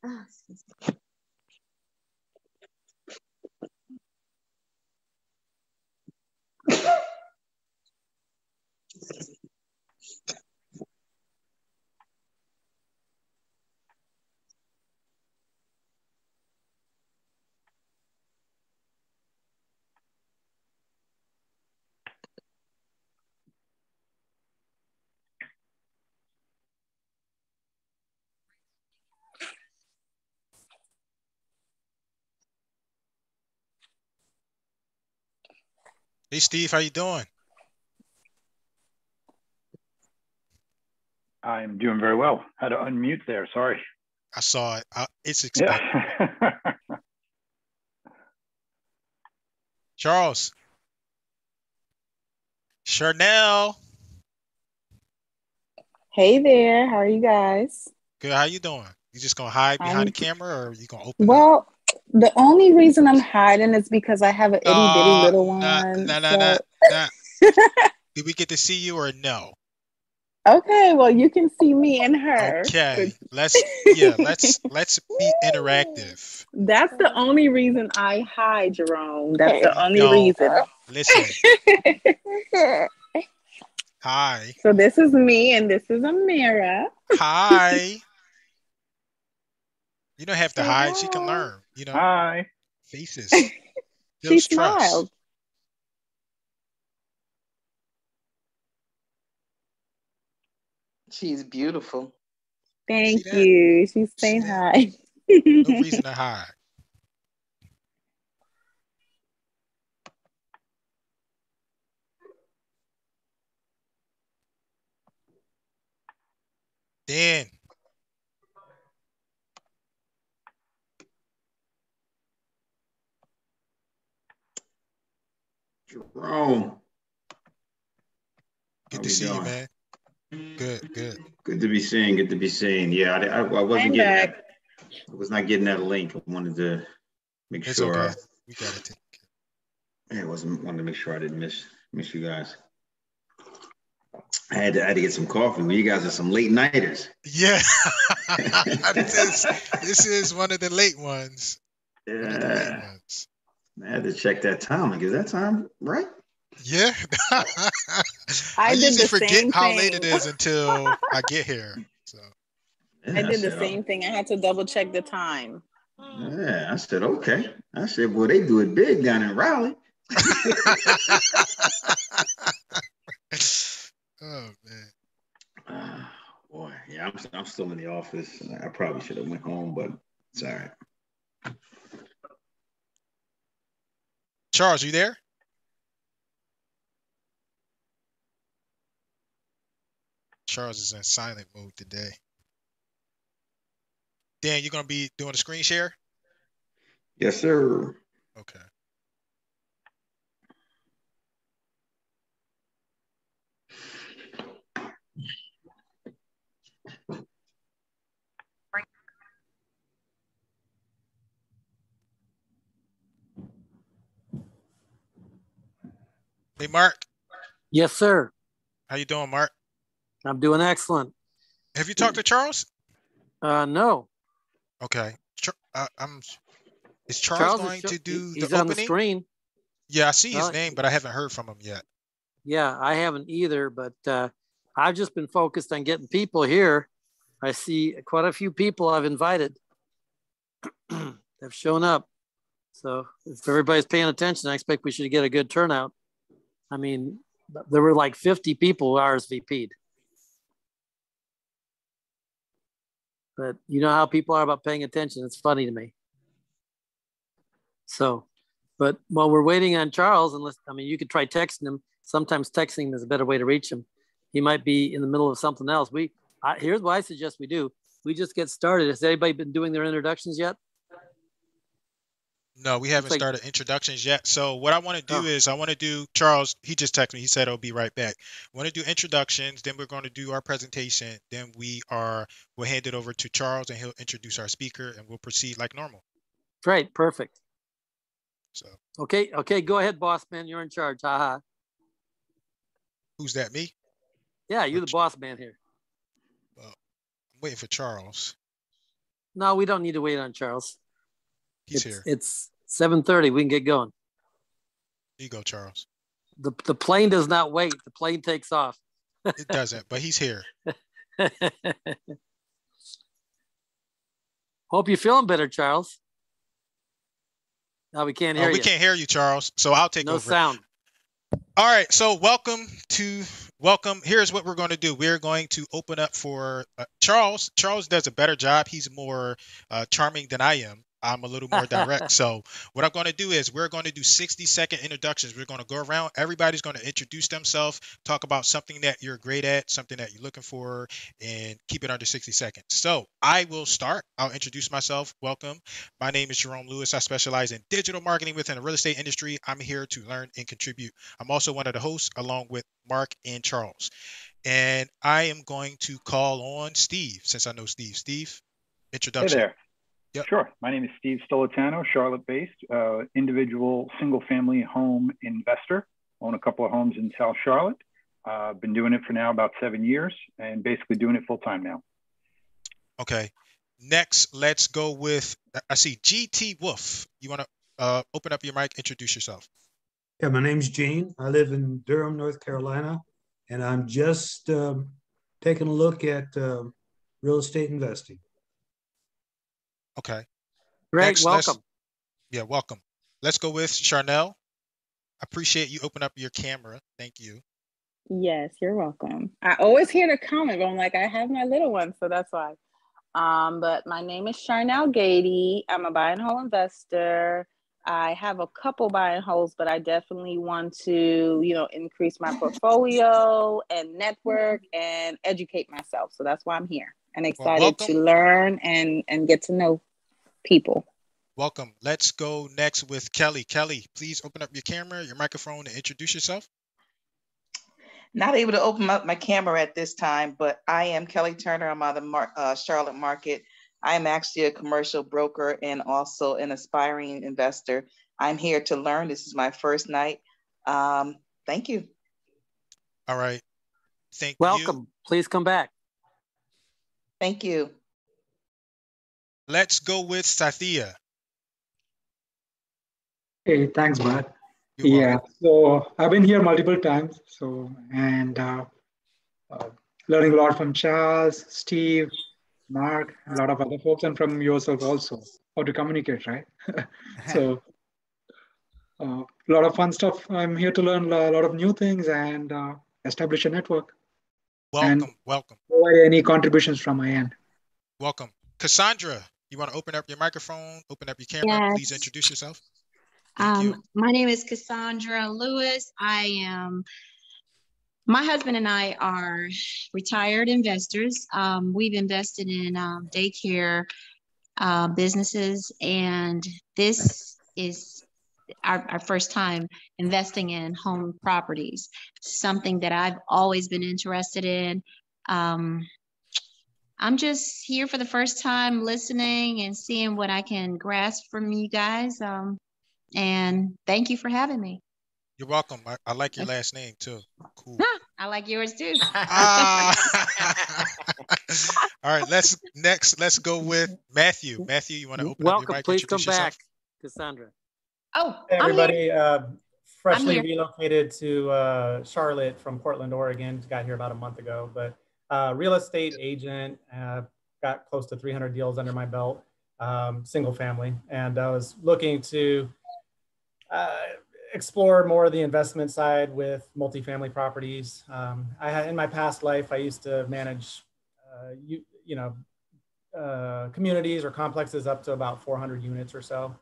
Ah, Hey, Steve, how you doing? I'm doing very well. Had to unmute there. Sorry. I saw it. It's expected. Yeah. Charles. Charnel. Hey there, how are you guys? Good. How you doing? You just gonna hide behind the camera, or you gonna open up? Well, the only reason I'm hiding is because I have an itty bitty little one. Nah. Did we get to see you or no? Okay, well you can see me and her. Okay, let's be interactive. That's the only reason I hide, Jerome. That's the only reason. Listen. Hi. So this is me and this is Amira. Hi. You don't have to hide. She can learn. You know. Hi. Faces. She smiled. She's beautiful. Thank you. She's saying hi. No reason to hide. Dan. Jerome. Good to see you, man. Good. Good to be seen. Good to be seen. Yeah, I wasn't getting that. I was not getting that link. I wanted to make sure. Okay. We got it. Yeah, wanted to make sure I didn't miss you guys. I had to get some coffee. You guys are some late nighters. Yeah. this is one of the late ones. Yeah. I had to check that time. Like, is that time right? Yeah. I usually forget how late it is until I get here. So I did the same thing. I had to double check the time. Yeah, I said, okay. I said, boy, they do it big down in Raleigh. Oh man. Boy, yeah, I'm still in the office. I probably should have went home, but it's all right. Charles, you there? Charles is in silent mode today. Dan, you gonna be doing a screen share? Yes, sir. Okay. Hey, Mark. Yes, sir. How you doing, Mark? I'm doing excellent. Have you talked to Charles? No. Okay. Is Charles going to do the opening? On the screen. Yeah, I see his name, but I haven't heard from him yet. Yeah, I haven't either, but I've just been focused on getting people here. I see quite a few people I've invited have shown up. So if everybody's paying attention, I expect we should get a good turnout. I mean, there were like 50 people who RSVP'd. But you know how people are about paying attention. It's funny to me. So, but while we're waiting on Charles, you could try texting him. Sometimes texting is a better way to reach him. He might be in the middle of something else. Here's what I suggest we do. We just get started. Has anybody been doing their introductions yet? No, we haven't started introductions yet. So what I want to do is Charles, he just texted me. He said, I'll be right back. I want to do introductions. Then we're going to do our presentation. Then we'll hand it over to Charles and he'll introduce our speaker and we'll proceed like normal. Great. Perfect. So. Okay. Go ahead, boss man. You're in charge. Haha. Who's that, me? Yeah, you're the boss man here. Well, I'm waiting for Charles. No, we don't need to wait on Charles. He's here. It's 7:30. We can get going. Here you go, Charles. The plane does not wait. The plane takes off. It doesn't, but he's here. Hope you're feeling better, Charles. No, we can't hear you. We can't hear you, Charles. So I'll take over. No sound. All right. So welcome. Here's what we're going to do. We're going to open up for Charles. Charles does a better job. He's more charming than I am. I'm a little more direct. So what I'm going to do is we're going to do 60-second introductions. We're going to go around. Everybody's going to introduce themselves, talk about something that you're great at, something that you're looking for, and keep it under 60 seconds. So I will start. I'll introduce myself. Welcome. My name is Jerome Lewis. I specialize in digital marketing within the real estate industry. I'm here to learn and contribute. I'm also one of the hosts along with Mark and Charles. And I am going to call on Steve, since I know Steve. Steve, introduction. Hey there. Yep. Sure. My name is Steve Stolitano, Charlotte-based, individual single-family home investor. Own a couple of homes in South Charlotte. Been doing it for now about 7 years and basically doing it full-time now. Okay. Next, let's go with, I see GT Wolf. You want to open up your mic, introduce yourself. Yeah, my name's Gene. I live in Durham, North Carolina, and I'm just taking a look at real estate investing. Okay. Great. Next, welcome. Welcome. Let's go with Charnel. Appreciate you open up your camera. Thank you. Yes, you're welcome. I always hear the comment, but I'm like, I have my little one, so that's why. But my name is Charnel Gady. I'm a buy and hold investor. I have a couple buy and holds, but I definitely want to, increase my portfolio and network and educate myself. So that's why I'm here and excited to learn and get to know people. Welcome. Let's go next with Kelly. Kelly, please open up your camera, your microphone, and introduce yourself. Not able to open up my camera at this time, but I am Kelly Turner. I'm on the Charlotte market. I'm actually a commercial broker and also an aspiring investor. I'm here to learn. This is my first night. Thank you. All right. Thank you. Welcome. Please come back. Thank you. Let's go with Sathia. Hey, thanks, Bud. So I've been here multiple times. And learning a lot from Charles, Steve, Mark, a lot of other folks, and from yourself also, how to communicate, right? So a lot of fun stuff. I'm here to learn a lot of new things and establish a network. Welcome. Provide any contributions from my end. Welcome. Cassandra, you want to open up your microphone, open up your camera, yes. Please introduce yourself. My name is Cassandra Lewis. My husband and I are retired investors. We've invested in daycare businesses, and this is our first time investing in home properties, something that I've always been interested in. I'm just here for the first time listening and seeing what I can grasp from you guys. And thank you for having me. You're welcome. I like your last name too. Cool. I like yours too. All right, let's go with Matthew. Matthew, you want to open up your mic? Please come back, Cassandra. Oh, hey everybody. Freshly relocated to Charlotte from Portland, Oregon. Got here about a month ago, but real estate agent, got close to 300 deals under my belt, single family. And I was looking to explore more of the investment side with multifamily properties. In my past life, I used to manage, communities or complexes up to about 400 units or so.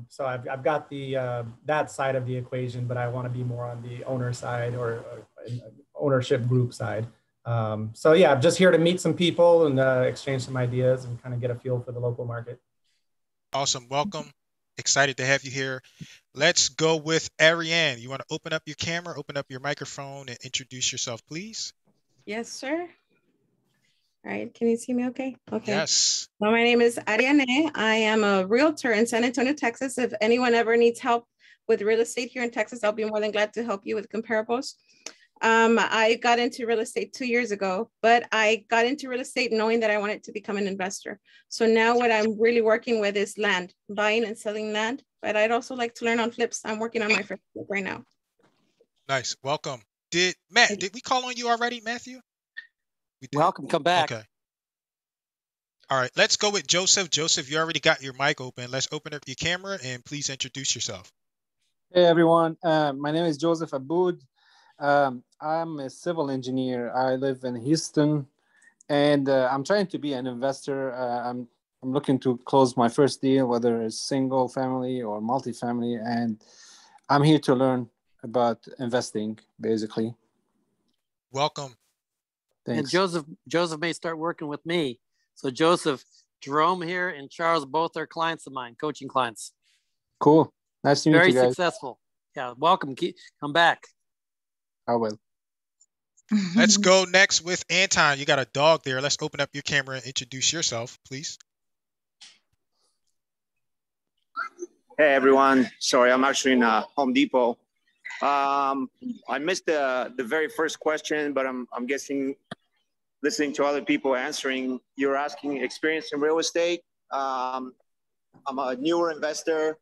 So I've got the that side of the equation, but I want to be more on the owner side or ownership group side. So yeah, I'm just here to meet some people and exchange some ideas and kind of get a feel for the local market. Awesome. Welcome. Excited to have you here. Let's go with Ariane. You want to open up your camera, open up your microphone, and introduce yourself, please? Yes, sir. All right. Can you see me okay? Okay. Yes. Well, my name is Ariane. I am a realtor in San Antonio, Texas. If anyone ever needs help with real estate here in Texas, I'll be more than glad to help you with comparables. I got into real estate 2 years ago, but I got into real estate knowing that I wanted to become an investor. So now what I'm really working with is land, buying and selling land, but I'd also like to learn on flips. I'm working on my first flip right now. Nice. Welcome. Did we call on you already, Matthew? We did. Welcome. Come back. Okay. All right. Let's go with Joseph. Joseph, you already got your mic open. Let's open up your camera and please introduce yourself. Hey, everyone. My name is Joseph Aboud. I'm a civil engineer. I live in Houston, and I'm trying to be an investor. I'm looking to close my first deal, whether it's single family or multifamily, and I'm here to learn about investing, basically. Welcome. And Thanks. Joseph may start working with me. So Joseph, Jerome here and Charles both are clients of mine, coaching clients. Cool. Nice to meet you guys. Very successful. Yeah, welcome. Come back. I will. Let's go next with Anton. You got a dog there. Let's open up your camera and introduce yourself, please. Hey, everyone. Sorry, I'm actually in Home Depot. I missed the very first question, but I'm guessing listening to other people answering, you're asking experience in real estate. I'm a newer investor.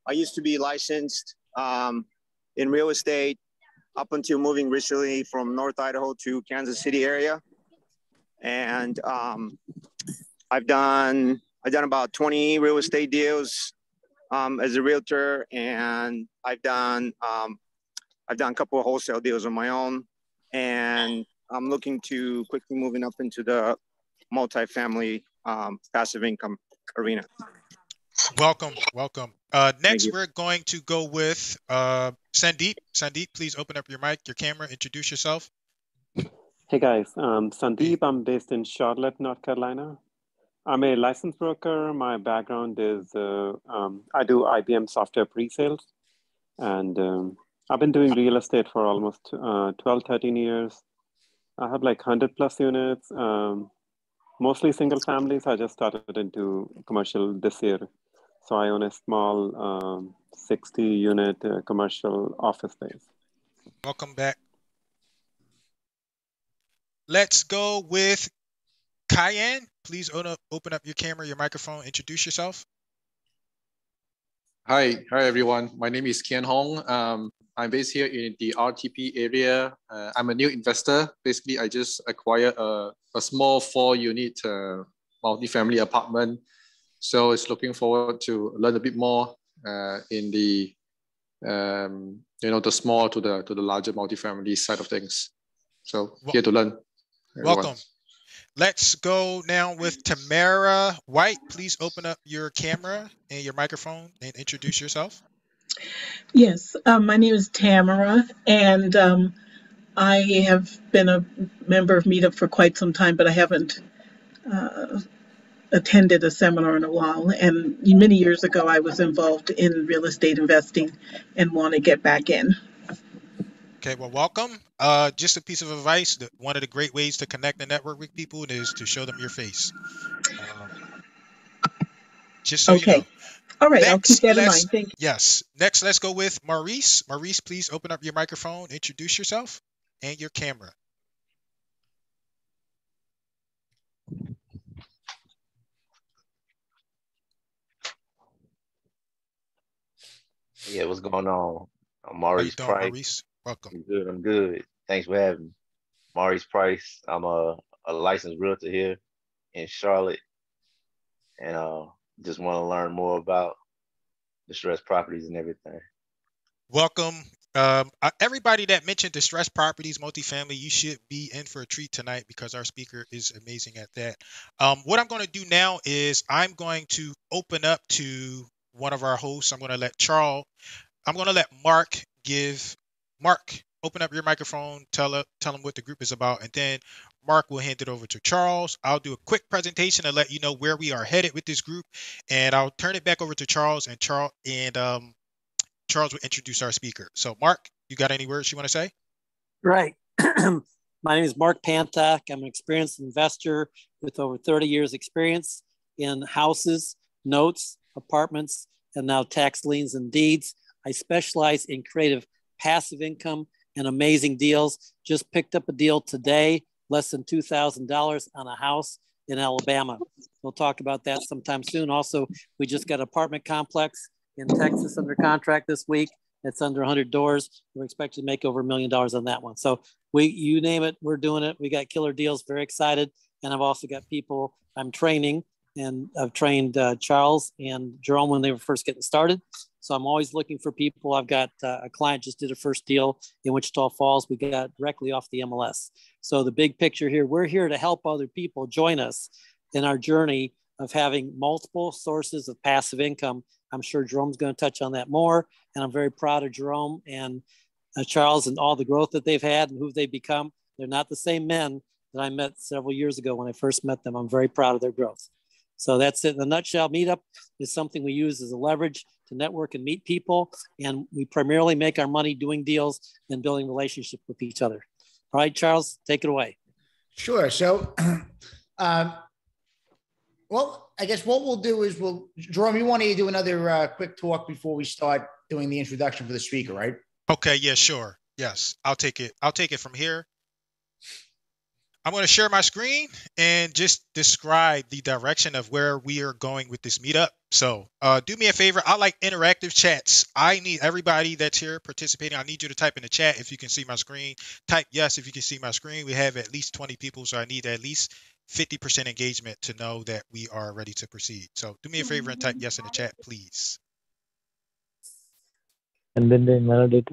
I used to be licensed in real estate up until moving recently from North Idaho to Kansas City area. And I've done about 20 real estate deals as a realtor, and I've done a couple of wholesale deals on my own, and I'm looking to quickly moving up into the multifamily passive income arena. Welcome. Next, we're going to go with Sandeep. Sandeep, please open up your mic, your camera, introduce yourself. Hey guys, Sandeep. I'm based in Charlotte, North Carolina. I'm a licensed broker. My background is I do IBM software pre-sales, and I've been doing real estate for almost 12, 13 years. I have like 100 plus units, mostly single families. I just started into commercial this year. So I own a small 60 unit commercial office space. Welcome back. Let's go with Cayenne. Please open up your camera, your microphone, introduce yourself. Hi everyone. My name is Kian Hong. I'm based here in the RTP area. I'm a new investor. Basically, I just acquired a small 4-unit multifamily apartment. So it's looking forward to learn a bit more in the the small to the larger multifamily side of things. So here to learn. Everyone. Welcome. Let's go now with Tamara White. Please open up your camera and your microphone and introduce yourself. Yes, my name is Tamara, and I have been a member of Meetup for quite some time, but I haven't attended a seminar in a while. And many years ago, I was involved in real estate investing and want to get back in. Okay, well, welcome. Just a piece of advice, that one of the great ways to connect and network with people is to show them your face. Just so you know. All right, I'll keep that in mind. Thank you. Yes. Next, let's go with Maurice. Maurice, please open up your microphone, introduce yourself and your camera. Yeah, what's going on? I'm Maurice Price. Maurice? Welcome. I'm good. Thanks for having me. Maurice Price. I'm a licensed realtor here in Charlotte, and just want to learn more about distressed properties and everything. Welcome. Everybody that mentioned distressed properties, multifamily, you should be in for a treat tonight because our speaker is amazing at that. What I'm going to do now is I'm going to open up to one of our hosts. I'm going to let Mark open up your microphone, tell him what the group is about, and then Mark will hand it over to Charles. I'll do a quick presentation and let you know where we are headed with this group, and I'll turn it back over to Charles, and Charles will introduce our speaker. So, Mark, you got any words you want to say? Right. My name is Mark Pantak. I'm an experienced investor with over 30 years experience in houses, notes, apartments, and now tax liens and deeds. I specialize in creative passive income and amazing deals. Just picked up a deal today, less than $2,000 on a house in Alabama. We'll talk about that sometime soon. Also, we just got an apartment complex in Texas under contract this week. It's under 100 doors. We're expected to make over $1 million on that one. So you name it, we're doing it. We got killer deals, very excited. And I've also got people I'm training, and I've trained Charles and Jerome when they were first getting started. So I'm always looking for people. I've got a client just did a first deal in Wichita Falls. We got directly off the MLS. So the big picture here, we're here to help other people join us in our journey of having multiple sources of passive income. I'm sure Jerome's going to touch on that more. And I'm very proud of Jerome and Charles and all the growth that they've had and who they've become. They're not the same men that I met several years ago when I first met them. I'm very proud of their growth. So that's it in a nutshell. Meetup is something we use as a leverage to network and meet people. And we primarily make our money doing deals and building relationships with each other. All right, Charles, take it away. Sure. So, well, I guess what we'll do is Jerome, you want to do another quick talk before we start doing the introduction for the speaker, right? Okay. Yeah, sure. Yes. I'll take it from here. I'm going to share my screen and just describe the direction of where we are going with this meetup. So do me a favor. I like interactive chats. I need everybody that's here participating. I need you to type in the chat if you can see my screen. Type yes if you can see my screen. We have at least 20 people, so I need at least 50% engagement to know that we are ready to proceed. So do me a favor and type yes in the chat, please. And then the validate.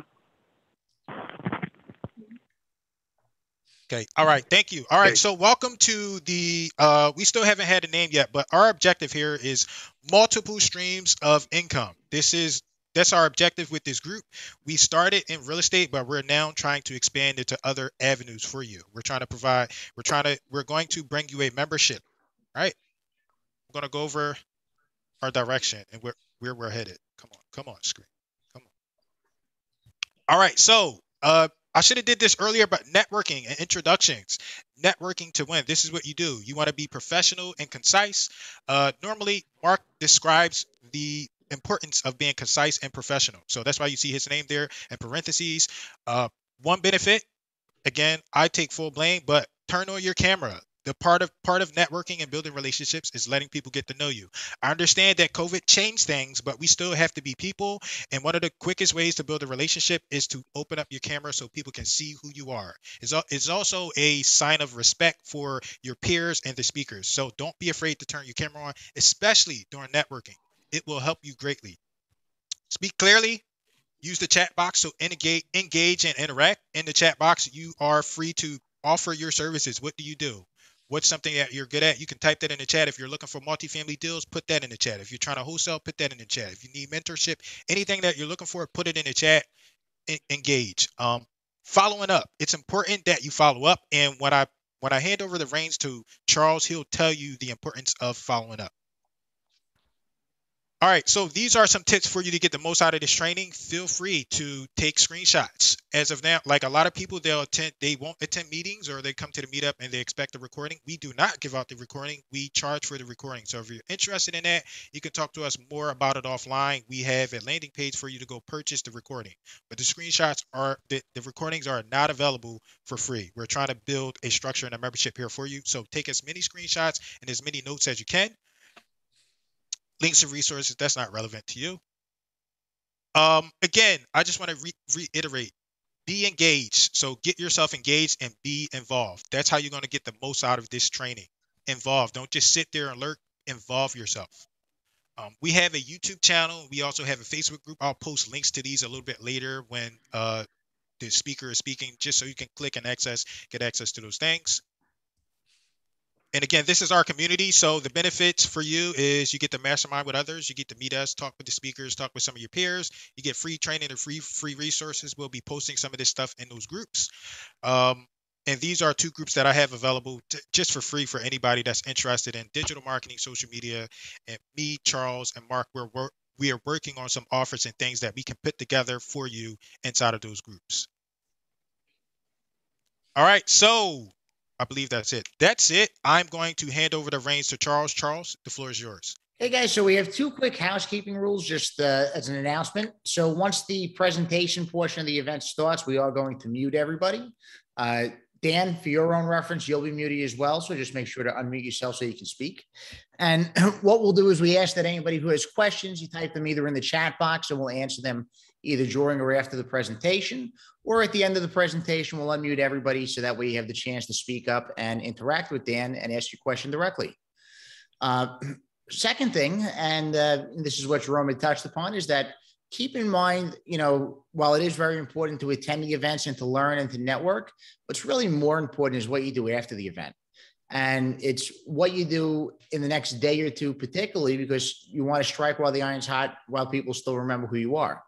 Okay. All right. Thank you. All right. So welcome to the, we still haven't had a name yet, but our objective here is multiple streams of income. That's our objective with this group. We started in real estate, but we're now trying to expand into other avenues for you. We're going to bring you a membership, right? We're going to go over our direction and where we're headed. Come on, screen. Come on. All right. So, I should have did this earlier, but networking and introductions. Networking to win. This is what you do. You want to be professional and concise. Normally, Mark describes the importance of being concise and professional. So that's why you see his name there in parentheses. One benefit, again, I take full blame, but turn on your camera. The part of networking and building relationships is letting people get to know you. I understand that COVID changed things, but we still have to be people. And one of the quickest ways to build a relationship is to open up your camera so people can see who you are. It's also a sign of respect for your peers and the speakers. So don't be afraid to turn your camera on, especially during networking. It will help you greatly. Speak clearly. Use the chat box to engage and interact. In the chat box, you are free to offer your services. What do you do? What's something that you're good at? You can type that in the chat. If you're looking for multifamily deals, put that in the chat. If you're trying to wholesale, put that in the chat. If you need mentorship, anything that you're looking for, put it in the chat. Engage. Following up. It's important that you follow up. And when I hand over the reins to Charles, he'll tell you the importance of following up. All right, so these are some tips for you to get the most out of this training. Feel free to take screenshots. As of now, like a lot of people, they won't attend meetings or they come to the meetup and they expect a recording. We do not give out the recording. We charge for the recording. So if you're interested in that, you can talk to us more about it offline. We have a landing page for you to go purchase the recording. But the screenshots the recordings are not available for free. We're trying to build a structure and a membership here for you. So take as many screenshots and as many notes as you can. Links and resources, that's not relevant to you. Again, I just want to reiterate, be engaged. So get yourself engaged and be involved. That's how you're going to get the most out of this training. Involved. Don't just sit there and lurk. Involve yourself. We have a YouTube channel. We also have a Facebook group. I'll post links to these a little bit later when the speaker is speaking, just so you can click and get access to those things. And again, this is our community. So the benefits for you is you get to mastermind with others. You get to meet us, talk with the speakers, talk with some of your peers. You get free training and free resources. We'll be posting some of this stuff in those groups. And these are 2 groups that I have available just for free for anybody that's interested in digital marketing, social media. And me, Charles, and Mark, we are working on some offers and things that we can put together for you inside of those groups. All right, so I believe that's it. I'm going to hand over the reins to Charles. Charles, the floor is yours. Hey guys, so we have two quick housekeeping rules just as an announcement. So once the presentation portion of the event starts, we are going to mute everybody. Dan, for your own reference, you'll be muted as well. So just make sure to unmute yourself so you can speak. And what we'll do is we ask that anybody who has questions, you type them either in the chat box and we'll answer them either during or after the presentation, or at the end of the presentation, we'll unmute everybody so that way you have the chance to speak up and interact with Dan and ask your question directly. Second thing, and this is what Jerome had touched upon, is that keep in mind, you know, while it is very important to attend the events and to learn and to network, what's really more important is what you do after the event. And it's what you do in the next day or two, particularly because you want to strike while the iron's hot, while people still remember who you are.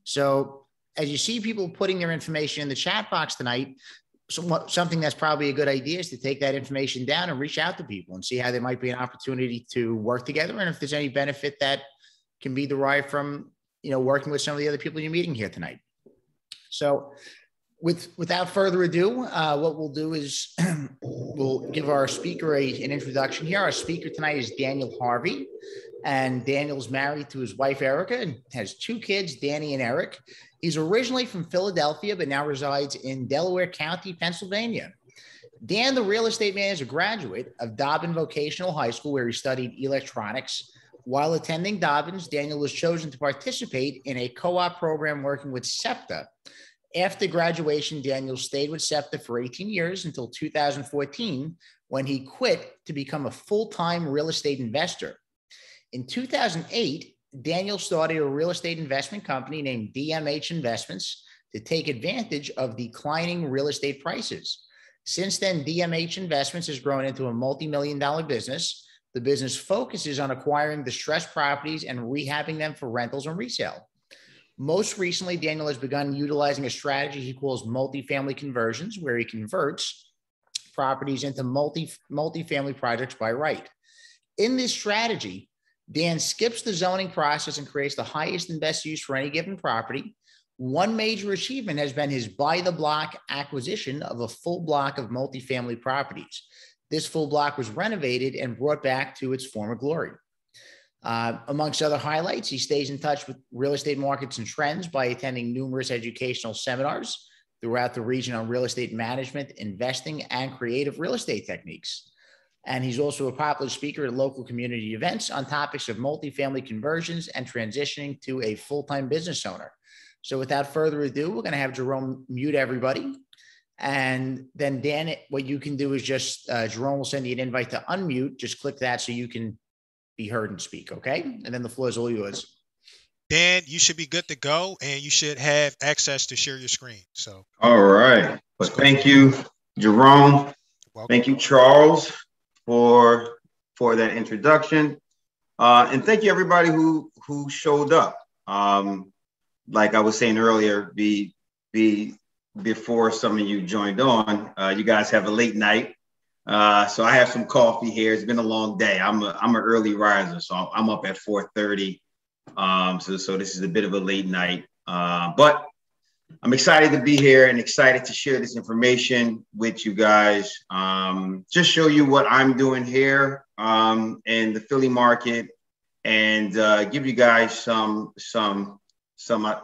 So as you see people putting their information in the chat box tonight, something that's probably a good idea is to take that information down and reach out to people and see how there might be an opportunity to work together. And if there's any benefit that can be derived from, you know, working with some of the other people you're meeting here tonight. So without further ado, what we'll do is we'll give our speaker an introduction here. Our speaker tonight is Daniel Harvey, and Daniel's married to his wife, Erika, and has two kids, Danni and Eric. He's originally from Philadelphia, but now resides in Delaware County, Pennsylvania. Dan, the real estate man, is a graduate of Dobbin Vocational High School, where he studied electronics. While attending Dobbins, Daniel was chosen to participate in a co-op program working with SEPTA. After graduation, Daniel stayed with SEPTA for 18 years until 2014, when he quit to become a full-time real estate investor. In 2008, Daniel started a real estate investment company named DMH Investments to take advantage of declining real estate prices. Since then, DMH Investments has grown into a multi-million-dollar business. The business focuses on acquiring distressed properties and rehabbing them for rentals and resale. Most recently, Daniel has begun utilizing a strategy he calls multifamily conversions, where he converts properties into multifamily projects by right. In this strategy, Dan skips the zoning process and creates the highest and best use for any given property. One major achievement has been his by-the-block acquisition of a full block of multifamily properties. This full block was renovated and brought back to its former glory. Amongst other highlights, he stays in touch with real estate markets and trends by attending numerous educational seminars throughout the region on real estate management, investing, and creative real estate techniques. And he's also a popular speaker at local community events on topics of multifamily conversions and transitioning to a full-time business owner. So without further ado, we're going to have Jerome mute everybody. And then Dan, what you can do is just, Jerome will send you an invite to unmute. Just click that so you can be heard and speak, okay? And then the floor is all yours. Dan, you should be good to go, and you should have access to share your screen. So, all right. Well, thank you, Jerome. Thank you, Charles, for that introduction. And thank you, everybody who showed up. Like I was saying earlier, before some of you joined on, you guys have a late night. So I have some coffee here. It's been a long day. I'm an early riser, so I'm up at 4:30. So this is a bit of a late night, but I'm excited to be here and excited to share this information with you guys. Just show you what I'm doing here in the Philly market, and give you guys some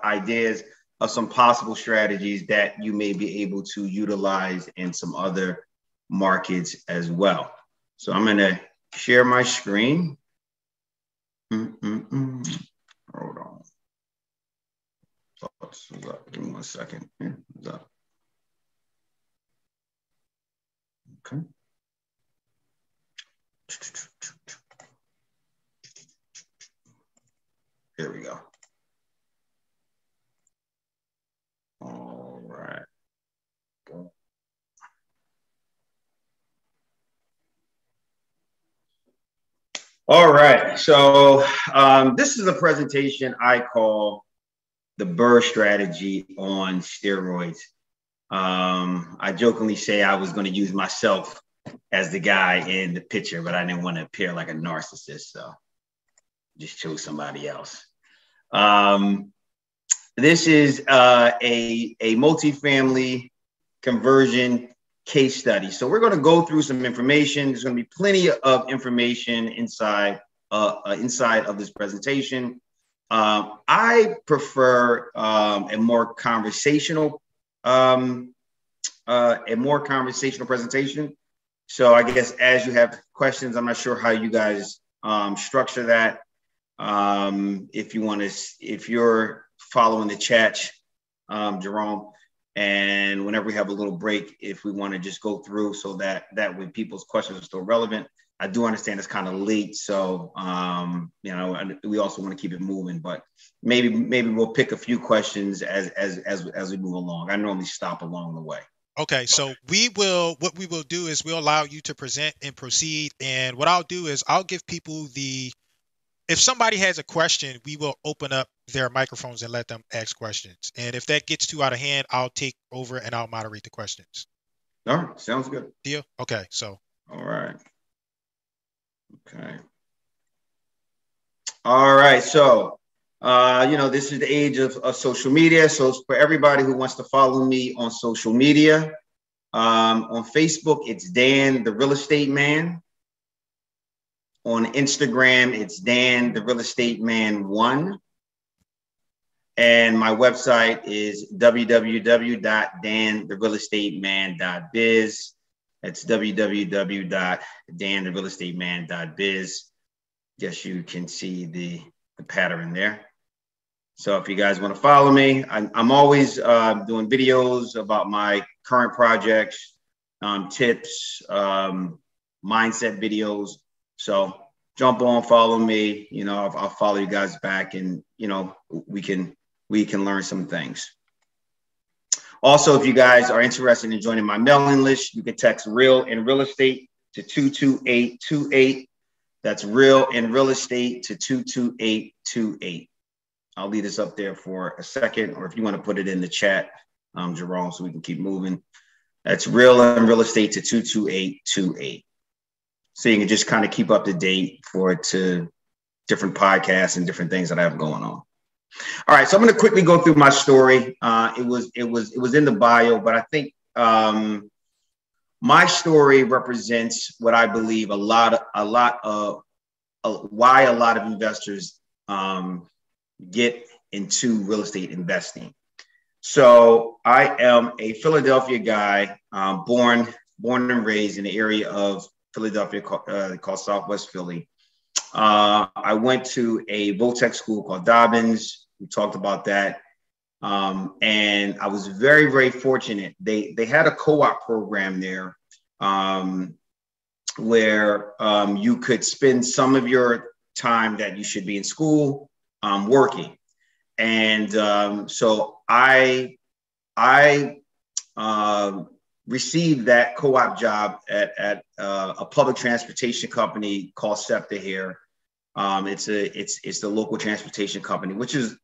ideas of some possible strategies that you may be able to utilize in some other markets as well. So I'm going to share my screen. Hold on. Give me 1 second. Okay. Here we go. All right. All right. So this is a presentation I call the BRRRR strategy on steroids. I jokingly say I was going to use myself as the guy in the picture, but I didn't want to appear like a narcissist, so just chose somebody else. This is a multifamily conversion case study. So we're going to go through some information. There's going to be plenty of information inside inside of this presentation. I prefer a more conversational presentation. So I guess as you have questions, I'm not sure how you guys structure that. If you're following the chat, Jerome, and whenever we have a little break, if we want to just go through so that way people's questions are still relevant. I do understand it's kind of late, so you know, we also want to keep it moving. But maybe we'll pick a few questions as we move along. I normally stop along the way. Okay, so what we will do is we'll allow you to present and proceed. And what I'll do is I'll give people if somebody has a question, we will open up their microphones and let them ask questions. And if that gets too out of hand, I'll take over and I'll moderate the questions. All right, sounds good. Deal? Okay, so. All right. Okay. All right, so you know, this is the age of social media. So for everybody who wants to follow me on social media, on Facebook, it's Dan the Real Estate Man. On Instagram, it's Dan the Real Estate Man 1. And my website is www.dantherealestateman.biz. That's www.dantherealestateman.biz. Guess you can see the pattern there. So if you guys want to follow me, I'm always doing videos about my current projects, tips, mindset videos. So jump on, follow me. You know, I'll follow you guys back, and you know, we can learn some things. Also, if you guys are interested in joining my mailing list, you can text Real and Real Estate to 22828. That's Real and Real Estate to 22828. I'll leave this up there for a second, or if you want to put it in the chat, Jerome, so we can keep moving. That's Real and Real Estate to 22828. So you can just kind of keep up to date to different podcasts and different things that I have going on. All right, so I'm going to quickly go through my story. It was in the bio, but I think my story represents what I believe why a lot of investors get into real estate investing. So I am a Philadelphia guy, born and raised in the area of Philadelphia called Southwest Philly. I went to a Votech school called Dobbins. We talked about that. And I was very, very fortunate. They had a co-op program there where you could spend some of your time that you should be in school working. And so I received that co-op job at a public transportation company called SEPTA here. It's the local transportation company, which is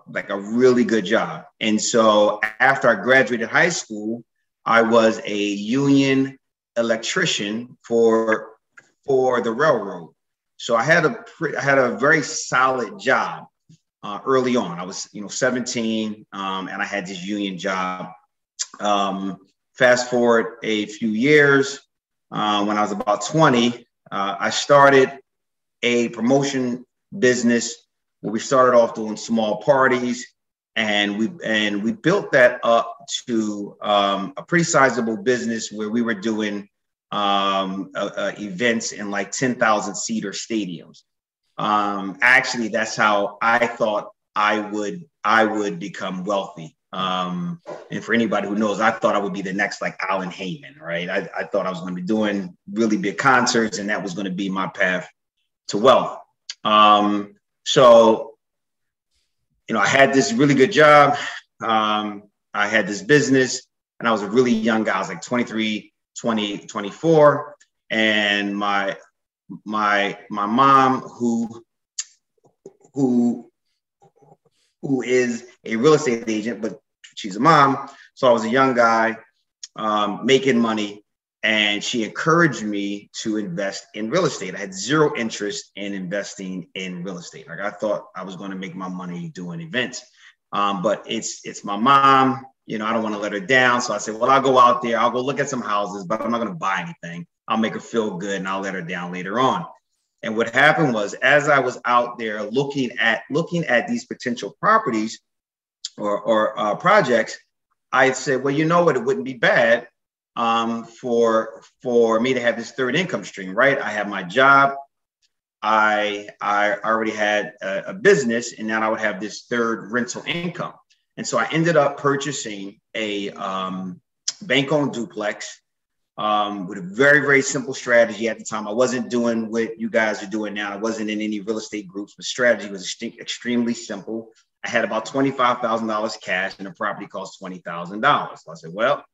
like a really good job. And so after I graduated high school, I was a union electrician for the railroad. So I had a very solid job early on. I was 17 and I had this union job. Fast forward a few years, when I was about 20, I started a promotion business where we started off doing small parties, and we built that up to a pretty sizable business where we were doing events in like 10,000 seater stadiums. Actually, that's how I thought I would become wealthy. And for anybody who knows, I thought I would be the next like Alan Heyman, right? I thought I was going to be doing really big concerts, and that was going to be my path to wealth. So, I had this really good job. I had this business, and I was a really young guy. I was like 23, 24. And my mom, who is a real estate agent, but she's a mom. So I was a young guy making money, and she encouraged me to invest in real estate. I had zero interest in investing in real estate. Like I thought I was going to make my money doing events, but it's my mom. I don't want to let her down. So I said, well, I'll go out there. I'll go look at some houses, but I'm not going to buy anything. I'll make her feel good, and I'll let her down later on. And what happened was, as I was out there looking at these potential properties or projects, I said, well, you know what, it wouldn't be bad for me to have this third income stream, right? I have my job. I already had a business, and now I would have this third rental income. And so I ended up purchasing a bank-owned duplex with a very, very simple strategy at the time. I wasn't doing what you guys are doing now. I wasn't in any real estate groups, but strategy was extremely simple. I had about $25,000 cash, and the property cost $20,000. So I said, well,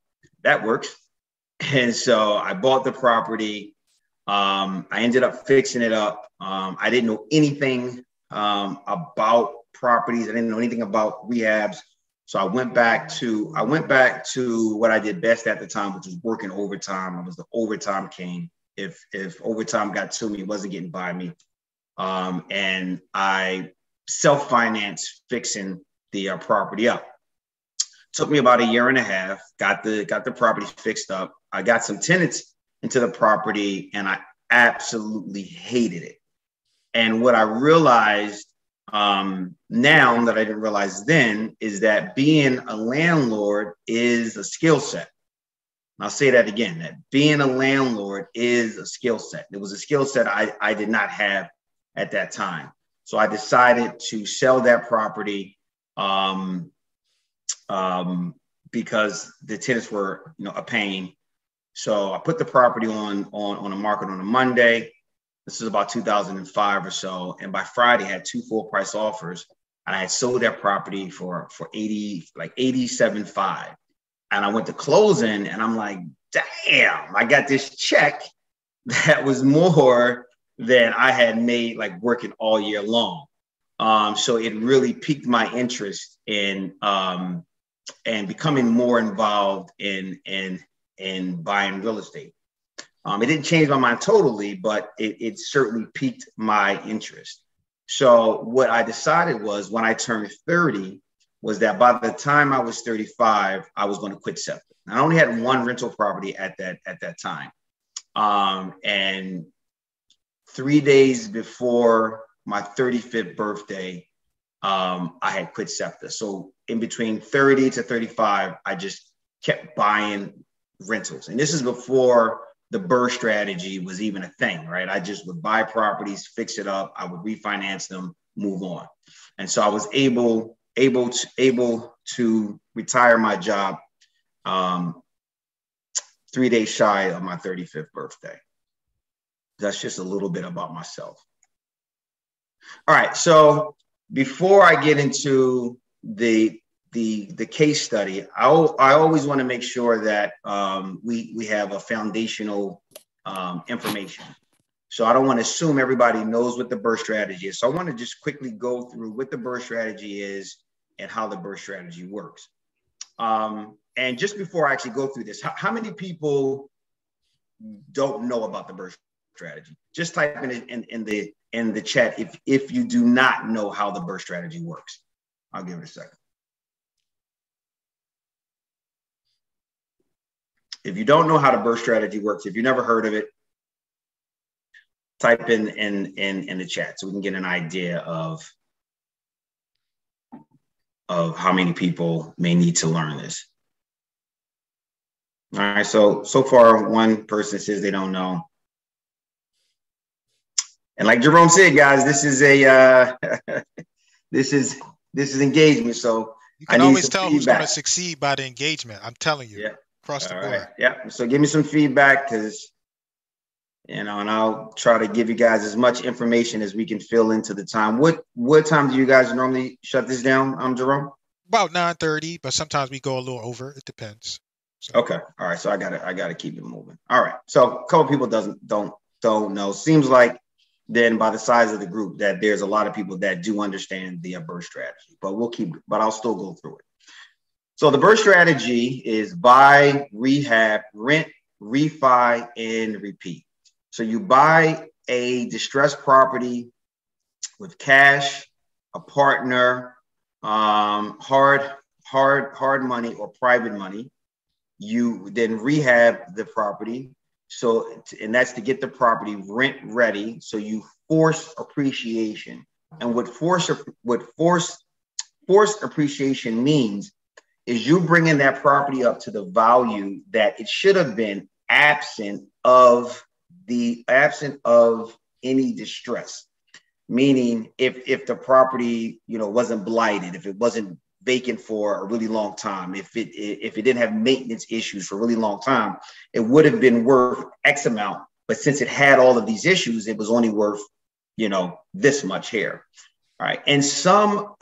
that works. And so I bought the property. I ended up fixing it up. I didn't know anything about properties. I didn't know anything about rehabs. So I went back to what I did best at the time, which was working overtime. I was the overtime king. If overtime got to me, it wasn't getting by me. And I self-financed fixing the property up. Took me about a year and a half, got the property fixed up. I got some tenants into the property, and I absolutely hated it. And what I realized now that I didn't realize then is that being a landlord is a skill set. And I'll say that again, that being a landlord is a skill set. It was a skill set I did not have at that time. So I decided to sell that property because the tenants were, a pain. So I put the property on the market on a Monday. This is about 2005 or so. And by Friday, I had 2 full price offers. And I had sold that property for $87,500. And I went to closing, and I'm like, damn, I got this check that was more than I had made like working all year long. So it really piqued my interest in and becoming more involved in buying real estate. It didn't change my mind totally, but it certainly piqued my interest. So what I decided was, when I turned 30, was that by the time I was 35, I was going to quit SEPTA. I only had one rental property at that time. And 3 days before my 35th birthday, I had quit SEPTA. So in between 30 to 35, I just kept buying rentals. And this is before the BRRRR strategy was even a thing, right? I just would buy properties, fix it up. I would refinance them, move on. And so I was able to retire my job 3 days shy of my 35th birthday. That's just a little bit about myself. All right, so before I get into the case study, I always want to make sure that we have a foundational information. So I don't want to assume everybody knows what the BRRRR strategy is. So I want to just quickly go through what the BRRRR strategy is and how the BRRRR strategy works. And just before I actually go through this, how many people don't know about the BRRRR strategy? Just type in the chat if you do not know how the BRRRR strategy works. I'll give it a second. If you don't know how the BRRRR strategy works, if you never heard of it, type in the chat so we can get an idea of how many people may need to learn this. All right, so far one person says they don't know. And like Jerome said, guys, this is a this is engagement. So you can always tell who's going to succeed by the engagement. I'm telling you, across the board. Right. Yeah. So give me some feedback, because and I'll try to give you guys as much information as we can fill into the time. What time do you guys normally shut this down, Jerome? About 9:30, but sometimes we go a little over. It depends. So. Okay. All right. So I gotta keep it moving. All right. So a couple people don't know. Seems like then by the size of the group that there's a lot of people that do understand the BRRRR strategy, but I'll still go through it. So the BRRRR strategy is buy, rehab, rent, refi, and repeat. So you buy a distressed property with cash, a partner, hard money or private money. You then rehab the property. So, and that's to get the property rent ready. So you force appreciation. And what forced appreciation means is you bringing that property up to the value that it should have been absent of any distress. Meaning if the property, wasn't blighted, if it wasn't vacant for a really long time, if it didn't have maintenance issues for a really long time, it would have been worth X amount. But since it had all of these issues, it was only worth, this much here. All right. And some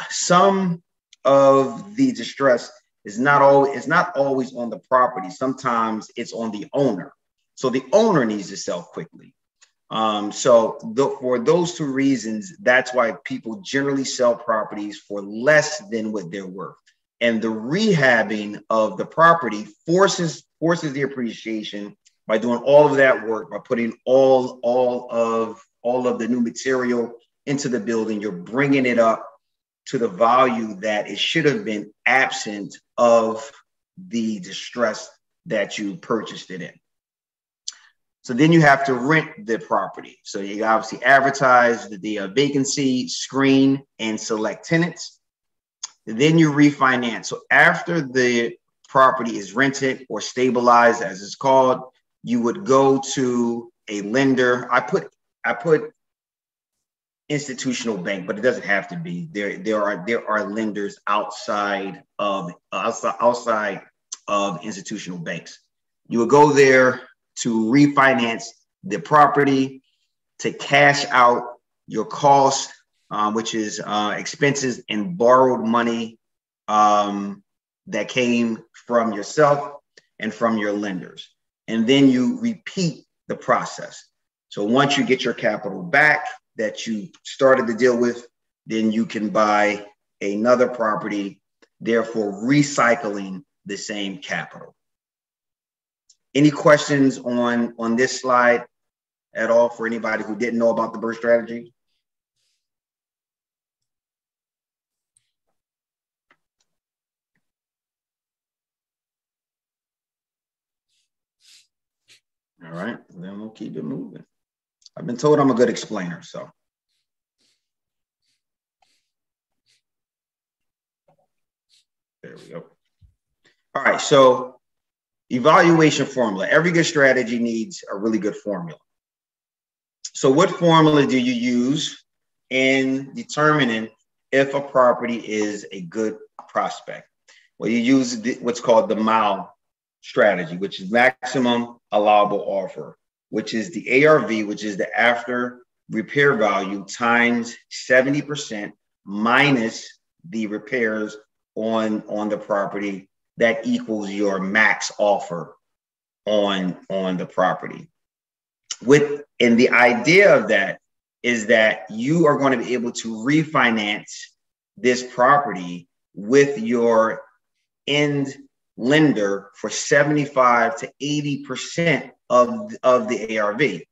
of the distress is not always on the property. Sometimes it's on the owner. So the owner needs to sell quickly. For those two reasons, that's why people generally sell properties for less than what they're worth. And the rehabbing of the property forces the appreciation by doing all of that work, by putting all of the new material into the building. You're bringing it up to the value that it should have been absent of the distress that you purchased it in. So then you have to rent the property. So you obviously advertise the vacancy, screen, and select tenants. Then you refinance. So after the property is rented or stabilized, as it's called, you would go to a lender. I put institutional bank, but it doesn't have to be. There are lenders outside of institutional banks. You would go there to refinance the property, to cash out your costs, which is expenses and borrowed money that came from yourself and from your lenders. And then you repeat the process. So once you get your capital back that you started the deal with, then you can buy another property, therefore recycling the same capital. Any questions on this slide at all for anybody who didn't know about the BRRRR strategy? All right, then we'll keep it moving. I've been told I'm a good explainer, so. There we go. All right, so evaluation formula. Every good strategy needs a really good formula. So what formula do you use in determining if a property is a good prospect? Well, you use what's called the MAL strategy, which is maximum allowable offer, which is the ARV, which is the after repair value times 70% minus the repairs on the property. That equals your max offer on the property. And the idea of that is that you are going to be able to refinance this property with your end lender for 75 to 80% of the ARV.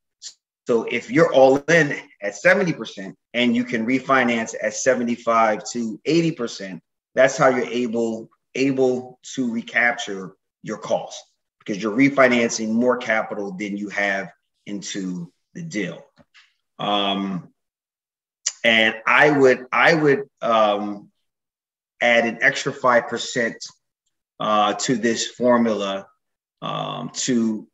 So if you're all in at 70% and you can refinance at 75 to 80%, that's how you're able to recapture your cost, because you're refinancing more capital than you have into the deal. And I would add an extra 5% to this formula to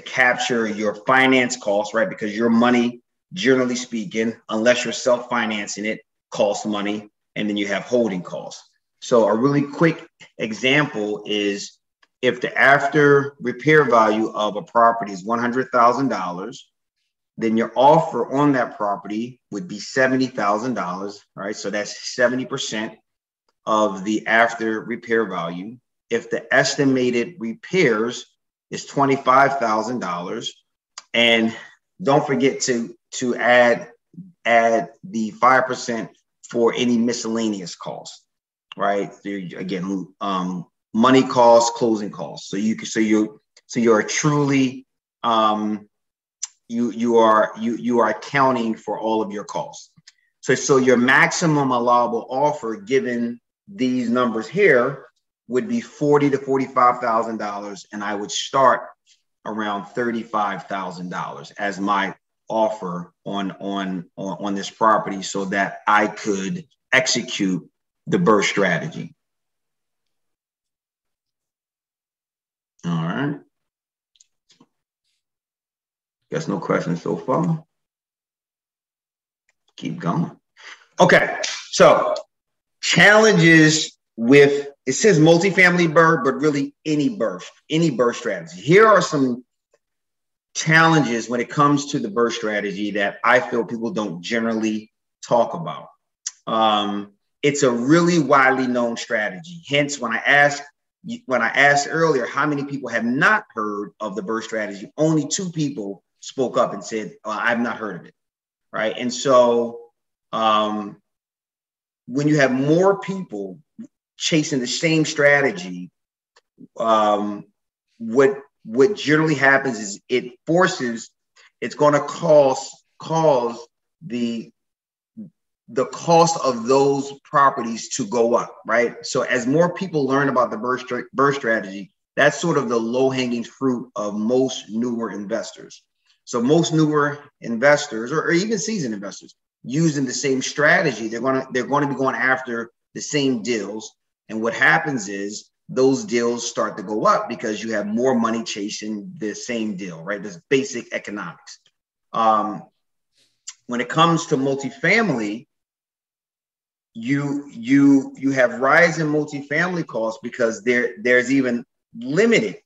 capture your finance costs, right? Because your money, generally speaking, unless you're self-financing it, costs money, and then you have holding costs. So a really quick example is if the after repair value of a property is $100,000, then your offer on that property would be $70,000, right? So that's 70% of the after repair value. If the estimated repairs is $25,000, and don't forget to add the 5% for any miscellaneous costs, right? Again, money costs, closing costs. So you are truly you are accounting for all of your costs. So your maximum allowable offer, given these numbers here, would be $40,000 to $45,000, and I would start around $35,000 as my offer on this property so that I could execute the BRRRR strategy. All right. Guess no questions so far. Keep going. Okay, so challenges with, it says multifamily BRRRR, but really any BRRRR strategy. Here are some challenges when it comes to the BRRRR strategy that I feel people don't generally talk about. It's a really widely known strategy. Hence, when I asked earlier how many people have not heard of the BRRRR strategy, only 2 people spoke up and said, I've not heard of it, right? And so when you have more people chasing the same strategy, what generally happens is it's going to cause the cost of those properties to go up, right? So as more people learn about the BRRRR strategy, that's sort of the low-hanging fruit of most newer investors. So most newer investors, or even seasoned investors, using the same strategy, they're going to be going after the same deals. And what happens is those deals start to go up because you have more money chasing the same deal, right? There's basic economics. When it comes to multifamily, you have rise in multifamily costs because there's even limited.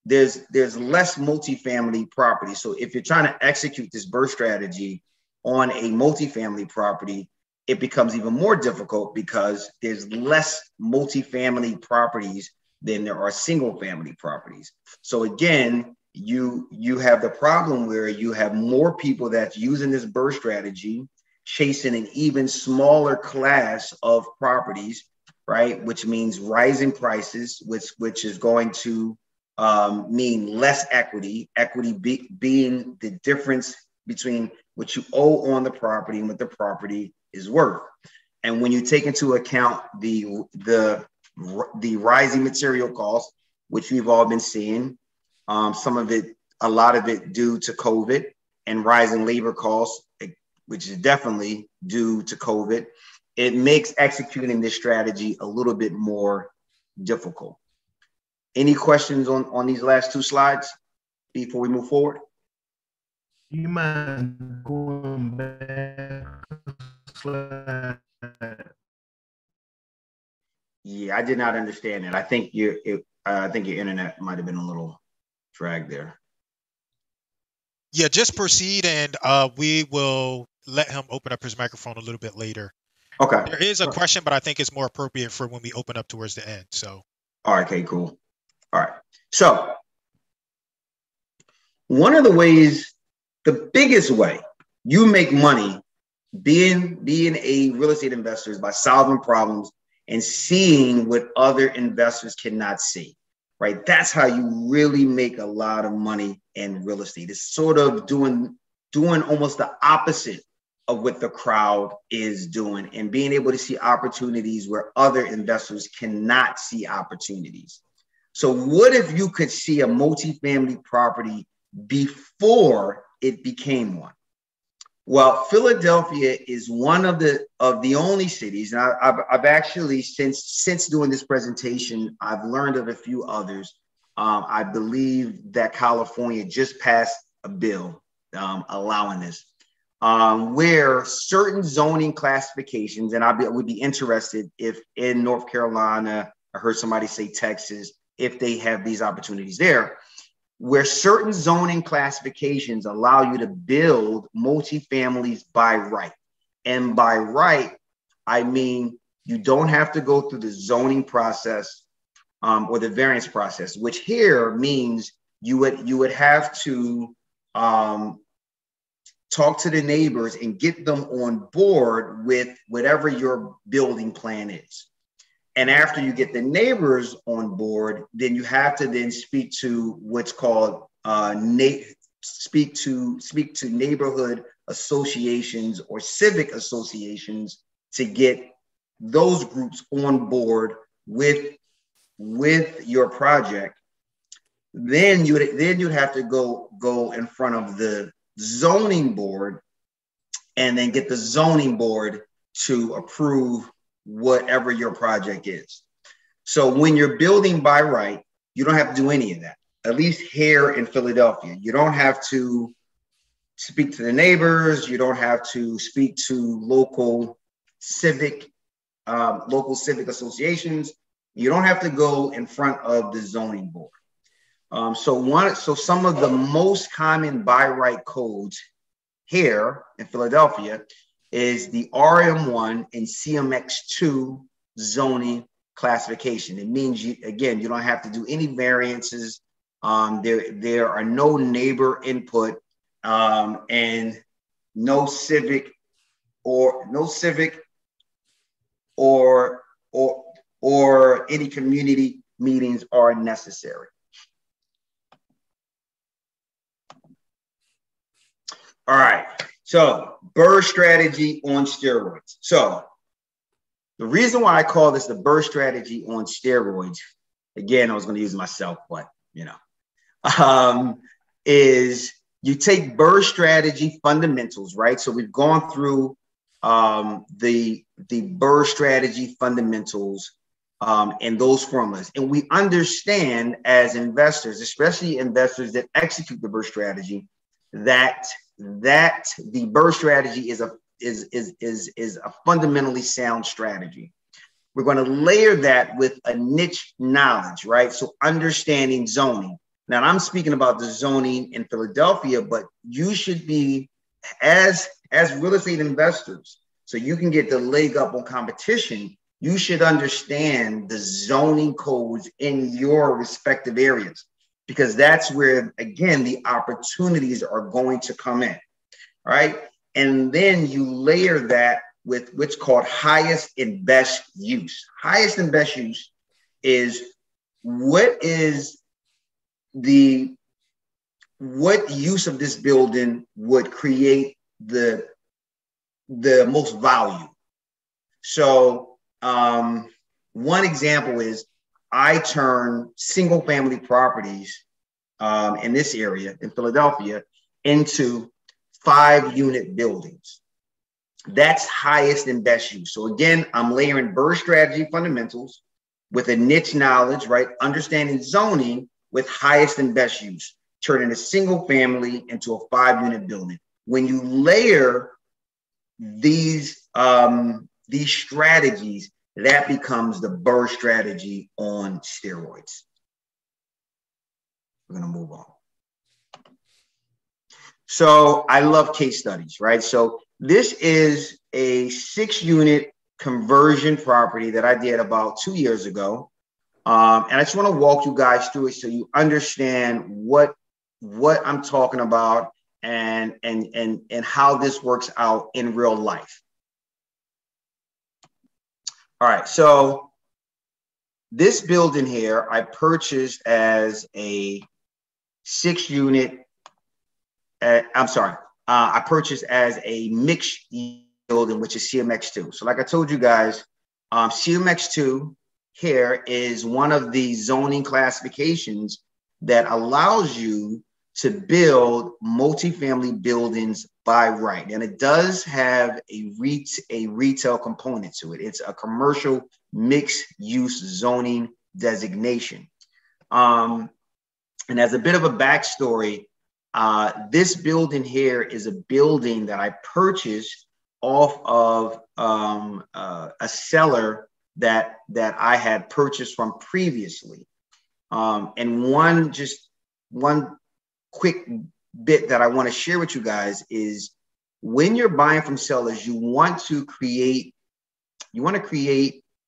There's less multifamily property. So if you're trying to execute this BRRRR strategy on a multifamily property, it becomes even more difficult because there's less multifamily properties than there are single family properties. So again, you have the problem where you have more people that's using this BRRRR strategy, chasing an even smaller class of properties, right? Which means rising prices, which is going to mean less equity, being the difference between what you owe on the property and what the property is worth. And when you take into account the rising material costs, which we've all been seeing, a lot of it due to COVID, and rising labor costs, which is definitely due to COVID, it makes executing this strategy a little bit more difficult. Any questions on these last 2 slides before we move forward? You mind going back a slide? Yeah, I did not understand it. I think your internet might have been a little dragged there. Yeah, just proceed, and we will let him open up his microphone a little bit later. Okay. There is a question, but I think it's more appropriate for when we open up towards the end. So. All right. Okay. Cool. All right. So one of the ways, the biggest way you make money being a real estate investor is by solving problems and seeing what other investors cannot see, right? That's how you really make a lot of money in real estate. It's sort of doing almost the opposite of what the crowd is doing and being able to see opportunities where other investors cannot see opportunities. So what if you could see a multifamily property before it became one? Well, Philadelphia is one of the only cities, and I've actually since doing this presentation, I've learned of a few others. I believe that California just passed a bill allowing this, where certain zoning classifications, and I would be interested if in North Carolina, I heard somebody say Texas, if they have these opportunities there, where certain zoning classifications allow you to build multifamilies by right. And by right, I mean, you don't have to go through the zoning process or the variance process, which here means you would have to talk to the neighbors and get them on board with whatever your building plan is. And after you get the neighbors on board, then you have to then speak to what's called speak to neighborhood associations or civic associations to get those groups on board with your project. Then you'd have to go in front of the zoning board and then get the zoning board to approve whatever your project is. So when you're building by right, you don't have to do any of that. At least here in Philadelphia, you don't have to speak to the neighbors. You don't have to speak to local civic associations. You don't have to go in front of the zoning board. So some of the most common by right codes here in Philadelphia is the RM1 and CMX2 zoning classification. It means you don't have to do any variances. There are no neighbor input and no civic or any community meetings are necessary. All right, so BRRRR strategy on steroids. So the reason why I call this the BRRRR strategy on steroids, again, I was going to use myself, but is you take BRRRR strategy fundamentals, right? So we've gone through the BRRRR strategy fundamentals and those formulas, and we understand as investors, especially investors that execute the BRRRR strategy, that the BRRRR strategy is a fundamentally sound strategy. We're going to layer that with a niche knowledge, right? So understanding zoning. Now, I'm speaking about the zoning in Philadelphia, but you should be, as real estate investors, so you can get the leg up on competition, you should understand the zoning codes in your respective areas, because that's where, again, the opportunities are going to come in, all right? And then you layer that with what's called highest and best use. Highest and best use is what use of this building would create the most value. So one example is I turn single family properties in this area in Philadelphia into 5-unit buildings. That's highest and best use. So again, I'm layering BRRRR strategy fundamentals with a niche knowledge, right? Understanding zoning with highest and best use, turning a single family into a 5-unit building. When you layer these strategies, that becomes the BRRRR strategy on steroids. We're going to move on. So I love case studies, right? So this is a 6-unit conversion property that I did about 2 years ago. And I just want to walk you guys through it so you understand what I'm talking about and how this works out in real life. All right, so this building here I purchased as a 6-unit. I purchased as a mixed building, which is CMX2. So like I told you guys, CMX2 here is one of the zoning classifications that allows you to build multifamily buildings by right. And it does have a retail component to it. It's a commercial mixed use zoning designation. And as a bit of a backstory, this building here is a building that I purchased off of a seller that I had purchased from previously. And one quick bit that I want to share with you guys is when you're buying from sellers, you want to create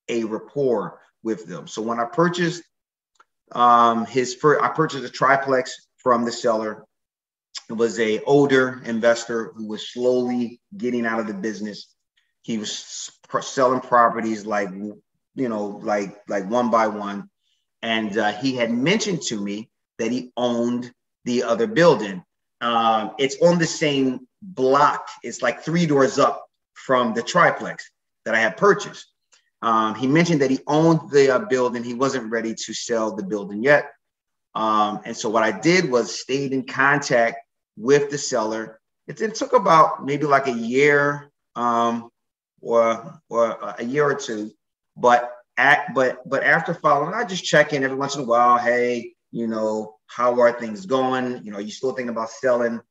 a rapport with them. So when I purchased I purchased a triplex from the seller. It was an older investor who was slowly getting out of the business. He was selling properties like one by one. And he had mentioned to me that he owned the other building. It's on the same block. It's like 3 doors up from the triplex that I had purchased. He mentioned that he owned the building. He wasn't ready to sell the building yet. And so what I did was stayed in contact with the seller. It took about maybe like a year or a year or two, but after following, I just check in every once in a while. Hey, you know, how are things going? You know, you still thinking about selling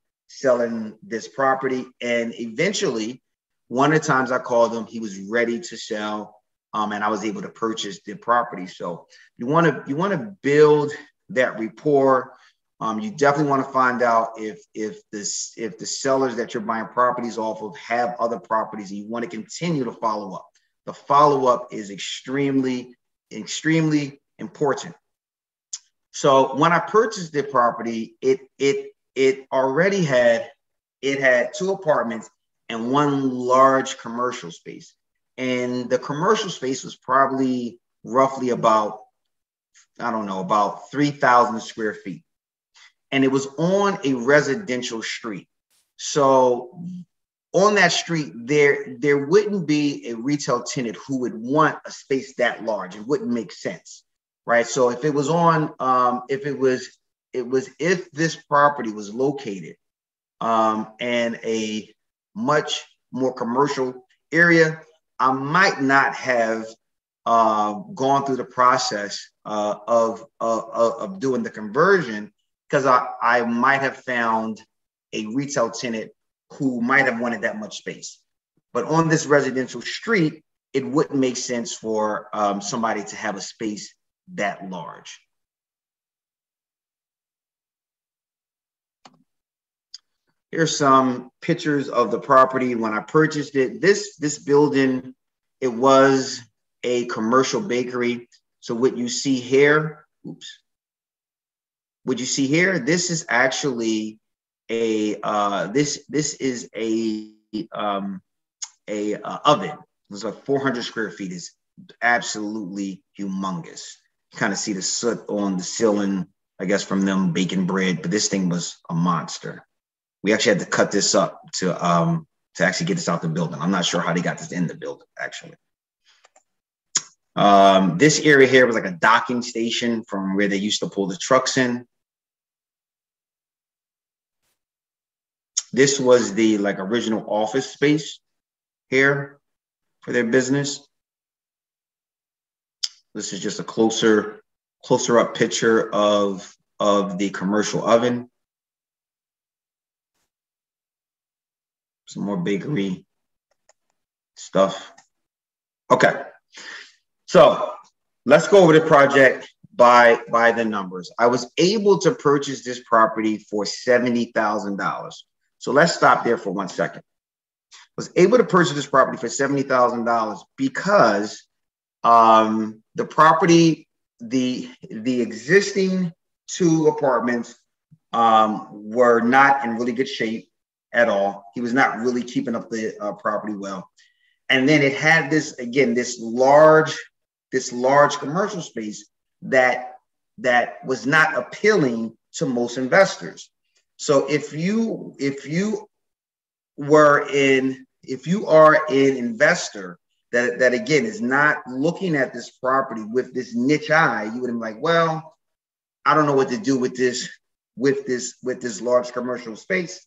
this property? And eventually, one of the times I called him, he was ready to sell, and I was able to purchase the property. So you want to build that rapport. You definitely want to find out if the sellers that you're buying properties off of have other properties, and you want to continue to follow up. The follow-up is extremely, extremely important. So when I purchased the property, it already had 2 apartments and 1 large commercial space. And the commercial space was probably roughly about, I don't know, about 3,000 square feet. And it was on a residential street. So on that street, there wouldn't be a retail tenant who would want a space that large. It wouldn't make sense, right? So if it was on, if this property was located in a much more commercial area, I might not have gone through the process of doing the conversion, because I might have found a retail tenant who might have wanted that much space. But on this residential street, it wouldn't make sense for somebody to have a space that large. Here's some pictures of the property when I purchased it. This building, it was a commercial bakery. So what you see here, what you see here, this is actually a this is a oven. It's like 400 square feet. Is absolutely humongous. You kind of see the soot on the ceiling, I guess, from them baking bread. But this thing was a monster. We actually had to cut this up to actually get this out the building. I'm not sure how they got this in the building, actually. This area here was like a docking station from where they used to pull the trucks in. This was the original office space here for their business. This is just a closer up picture of the commercial oven. Some more bakery stuff. Okay, so let's go over the project by the numbers. I was able to purchase this property for $70,000. So let's stop there for 1 second. I was able to purchase this property for $70,000 because the property, the existing 2 apartments were not in really good shape at all. He was not really keeping up the property well. And then it had this, again, this large commercial space that was not appealing to most investors. So if you are an investor that again is not looking at this property with this niche eye, you would be like, well, I don't know what to do with this large commercial space.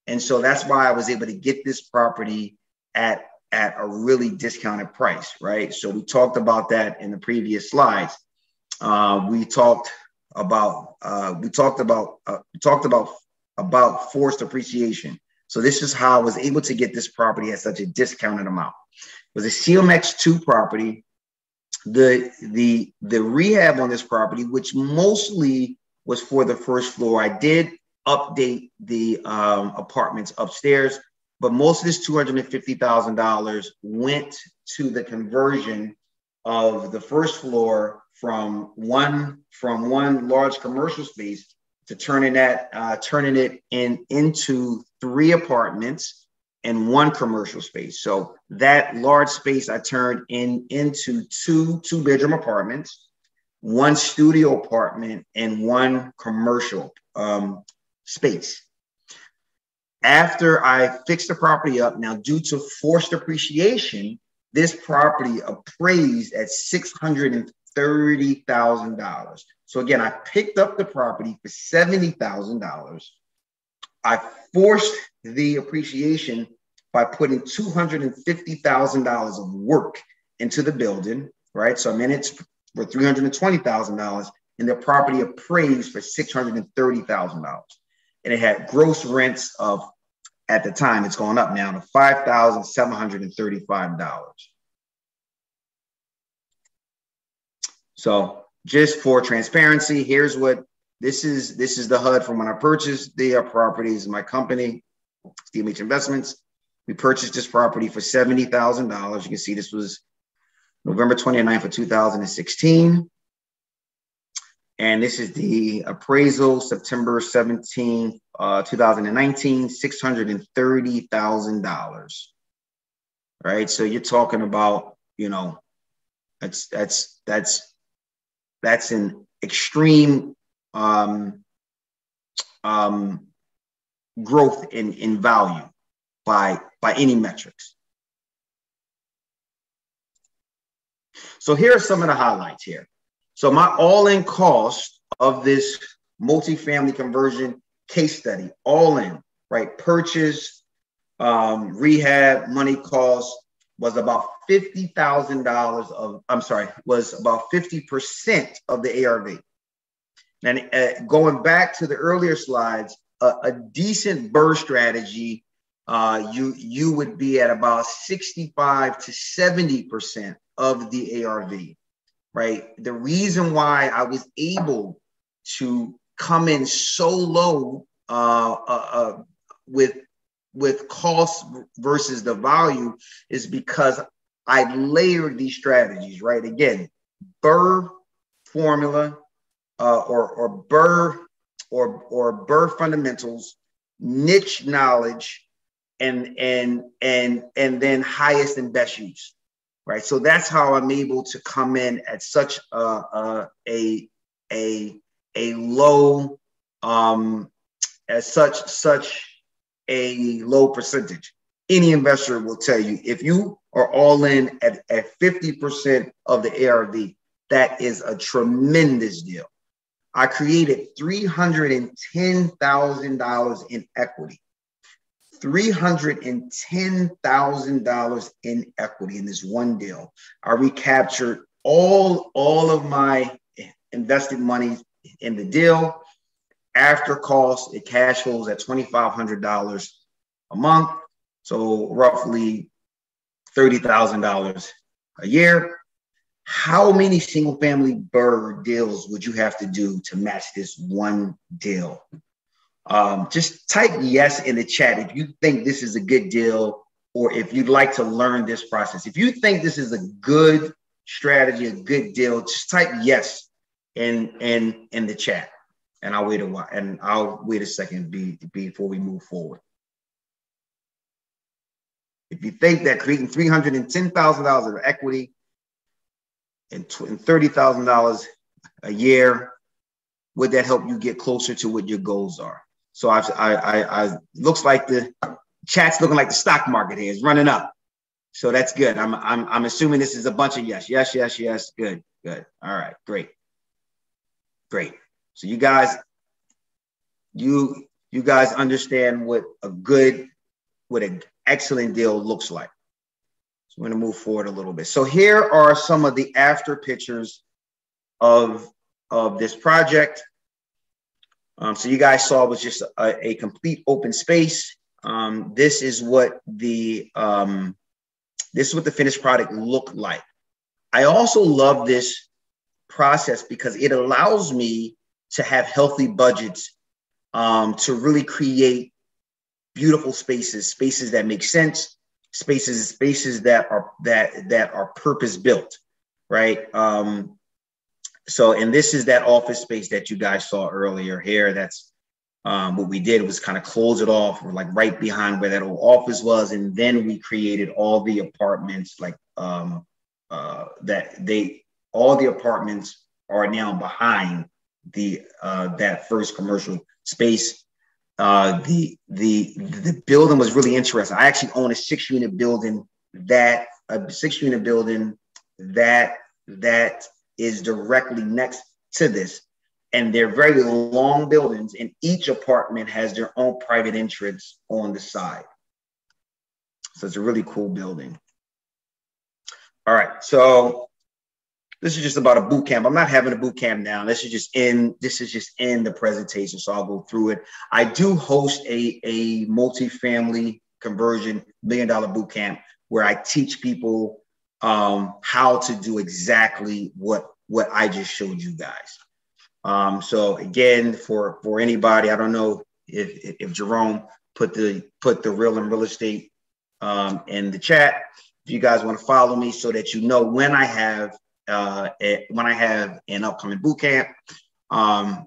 And so that's why I was able to get this property at a really discounted price, right? So we talked about that in the previous slides. We talked about forced appreciation. So this is how I was able to get this property at such a discounted amount. It was a CMX2 property. The rehab on this property, which mostly was for the first floor, I did update the apartments upstairs, but most of this $250,000 went to the conversion of the first floor from one large commercial space to turning it into 3 apartments and 1 commercial space. So that large space I turned into 2 2-bedroom apartments, 1 studio apartment, and 1 commercial space. After I fixed the property up, now due to forced appreciation, this property appraised at $630,000. So again, I picked up the property for $70,000. I forced the appreciation by putting $250,000 of work into the building, right? So I'm in it for $320,000, and the property appraised for $630,000. And it had gross rents of, at the time, it's going up now to $5,735. So just for transparency, here's what this is. This is the HUD from when I purchased the properties. My company, DMH Investments, we purchased this property for $70,000. You can see this was November 29th of 2016. And this is the appraisal, September 17th, 2019, $630,000. Right. So you're talking about, you know, that's an extreme growth in value by any metrics. So here are some of the highlights here. So my all-in cost of this multifamily conversion case study, all in, right? Purchase, rehab, money cost was about $50,000 of, I'm sorry, was about 50% of the ARV. And going back to the earlier slides, a decent BRRRR strategy, you would be at about 65 to 70% of the ARV, right? The reason why I was able to come in so low with cost versus the value is because I layered these strategies, right? Again, BRRRR formula or BRRRR fundamentals, niche knowledge, and then highest and best use, right? So that's how I'm able to come in at such a low at such a low percentage. Any investor will tell you if you are all in at 50% of the ARV, that is a tremendous deal. I created $310,000 in equity. $310,000 in equity in this one deal. I recaptured all of my invested money in the deal. After cost, it cash flows at $2,500 a month, so roughly $30,000 a year. How many single family BRRRR deals would you have to do to match this one deal? Just type yes in the chat if you think this is a good deal, or if you'd like to learn this process. If you think this is a good strategy, a good deal, just type yes in the chat, and I'll wait a while, and I'll wait a second before we move forward. If you think that creating $310,000 of equity and $30,000 a year, would that help you get closer to what your goals are? So I looks like the chat's looking like the stock market here is running up. So that's good. I'm assuming this is a bunch of yes. Good. All right, great. So you guys understand what an excellent deal looks like. So I'm going to move forward a little bit. So here are some of the after pictures of this project. So you guys saw was just a complete open space. This is what the finished product looked like. I also love this process because it allows me to have healthy budgets to really create beautiful spaces that make sense, spaces that are purpose built, right? So, and this is that office space that you guys saw earlier here. That's what we did was kind of close it off, like right behind where that old office was, and then we created all the apartments, like all the apartments are now behind that first commercial space. The building was really interesting. I actually own a 6-unit building that is directly next to this. and they're very long buildings, and each apartment has their own private entrance on the side. So it's a really cool building. All right, so this is just about a boot camp. I'm not having a boot camp now. This is just in the presentation, so I'll go through it. I do host a multifamily conversion $1 million boot camp where I teach people how to do exactly what I just showed you guys. So again, for anybody, I don't know if Jerome put the real and real estate in the chat. If you guys want to follow me so that you know when I have an upcoming boot camp,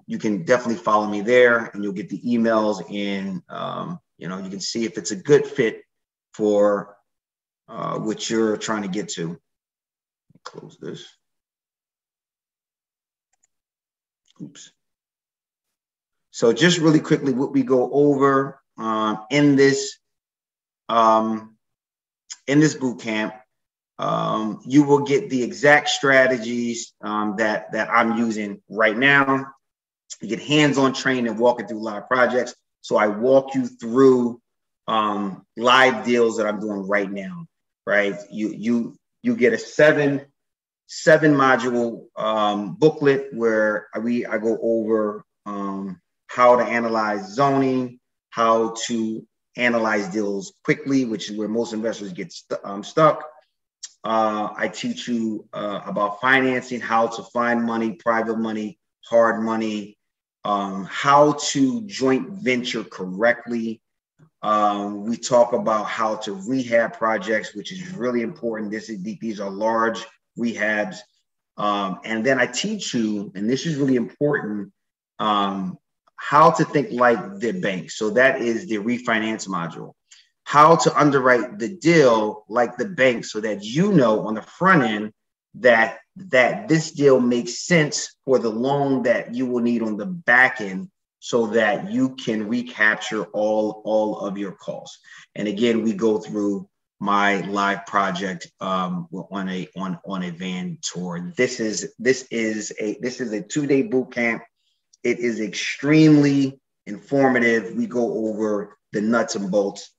you can definitely follow me there, and you'll get the emails, and you know, you can see if it's a good fit for what you're trying to get to. Close this. Oops. So just really quickly, what we go over in this boot camp, you will get the exact strategies that I'm using right now. You get hands-on training and walking through live projects. So I walk you through live deals that I'm doing right now, right? You get a seven module booklet where I go over how to analyze zoning, how to analyze deals quickly, which is where most investors get stuck. I teach you about financing, how to find money, private money, hard money, how to joint venture correctly. We talk about how to rehab projects, which is really important. These are large rehabs. And then I teach you, and this is really important, how to think like the bank. So that is the refinance module. How to underwrite the deal like the bank so that you know on the front end that this deal makes sense for the loan that you will need on the back end so that you can recapture all of your costs. And again, we go through my live project on a van tour. This is a 2-day boot camp. It is extremely informative. We go over the nuts and bolts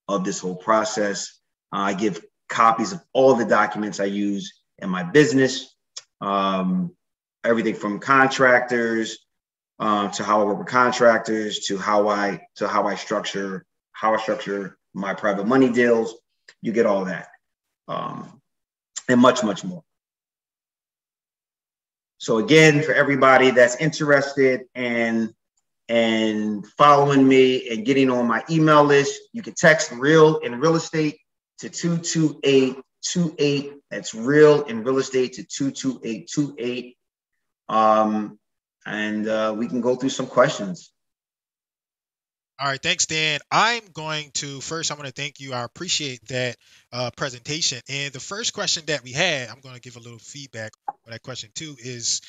of this whole process. I give copies of all the documents I use in my business, everything from contractors to how I work with contractors to how I structure my private money deals. You get all that and much more. So again, for everybody that's interested and following me and getting on my email list, you can text Real in Real Estate to 22828. That's Real in Real Estate to 22828. And we can go through some questions. All right, thanks, Dan. I'm going to thank you. I appreciate that presentation. And the first question that we had, I'm going to give a little feedback on that question too, is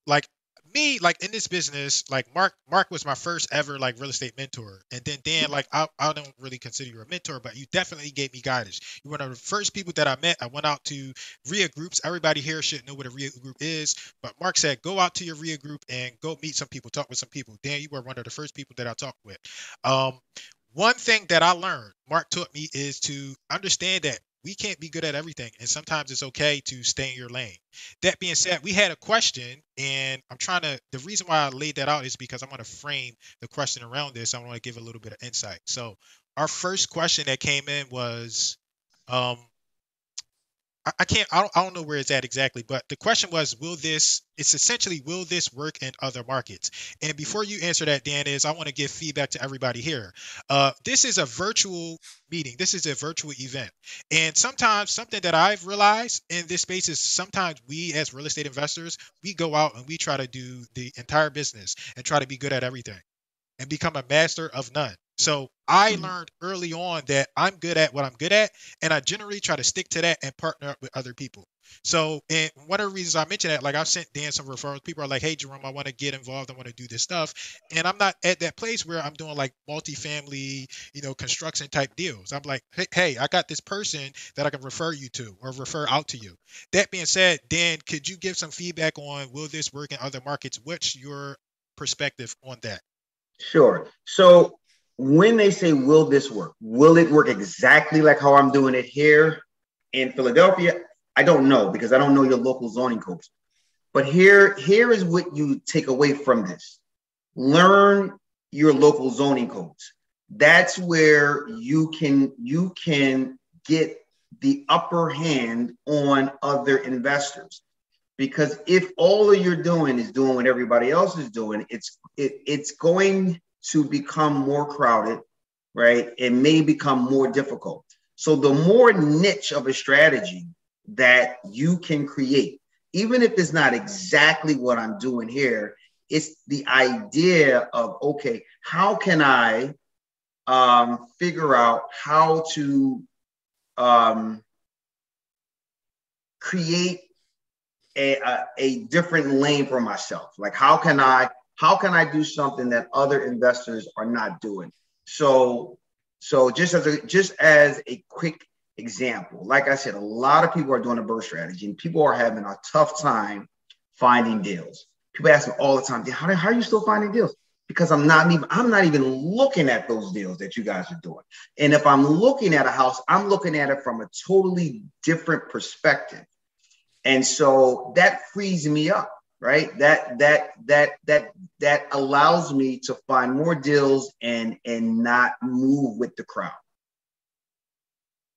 like me, like in this business, like Mark was my first ever like real estate mentor. And then Dan, like I don't really consider you a mentor, but you definitely gave me guidance. You're one of the first people that I met. I went out to RIA groups. Everybody here should know what a RIA group is. But Mark said, go out to your RIA group and go meet some people, talk with some people. Dan, you were one of the first people that I talked with. One thing that I learned, Mark taught me, is to understand that we can't be good at everything. And sometimes it's okay to stay in your lane. That being said, we had a question, and the reason why I laid that out is because I want to frame the question around this. I want to give a little bit of insight. So our first question that came in was, I don't know where it's at exactly, but the question was, will this work in other markets? And before you answer that, Dan, I want to give feedback to everybody here. This is a virtual meeting. This is a virtual event. And sometimes something that I've realized in this space is sometimes we as real estate investors, we go out and we try to do the entire business and try to be good at everything and become a master of none. So I learned early on that I'm good at what I'm good at, and I generally try to stick to that and partner up with other people. So, and one of the reasons I mentioned that, like I've sent Dan some referrals. People are like, "Hey, Jerome, I want to get involved. I want to do this stuff," and I'm not at that place where I'm doing like multifamily, construction type deals. I'm like, hey, I got this person that I can refer you to or refer out to you. That being said, Dan, could you give some feedback on will this work in other markets? What's your perspective on that? Sure. So when they say, will this work? Will it work exactly like how I'm doing it here in Philadelphia? I don't know, because I don't know your local zoning codes. But here is what you take away from this. Learn your local zoning codes. That's where you can get the upper hand on other investors. Because if all you're doing is doing what everybody else is doing, it's going to become more crowded, right? It may become more difficult. So the more niche of a strategy that you can create, even if it's not exactly what I'm doing here, it's the idea of, okay, how can I figure out how to create a different lane for myself? Like, how can I do something that other investors are not doing? So just as a quick example, like I said, a lot of people are doing a BRRRR strategy, and people are having a tough time finding deals. People ask me all the time, how are you still finding deals? Because I'm not even looking at those deals that you guys are doing. And if I'm looking at a house, I'm looking at it from a totally different perspective. And so that frees me up, right? That allows me to find more deals and not move with the crowd.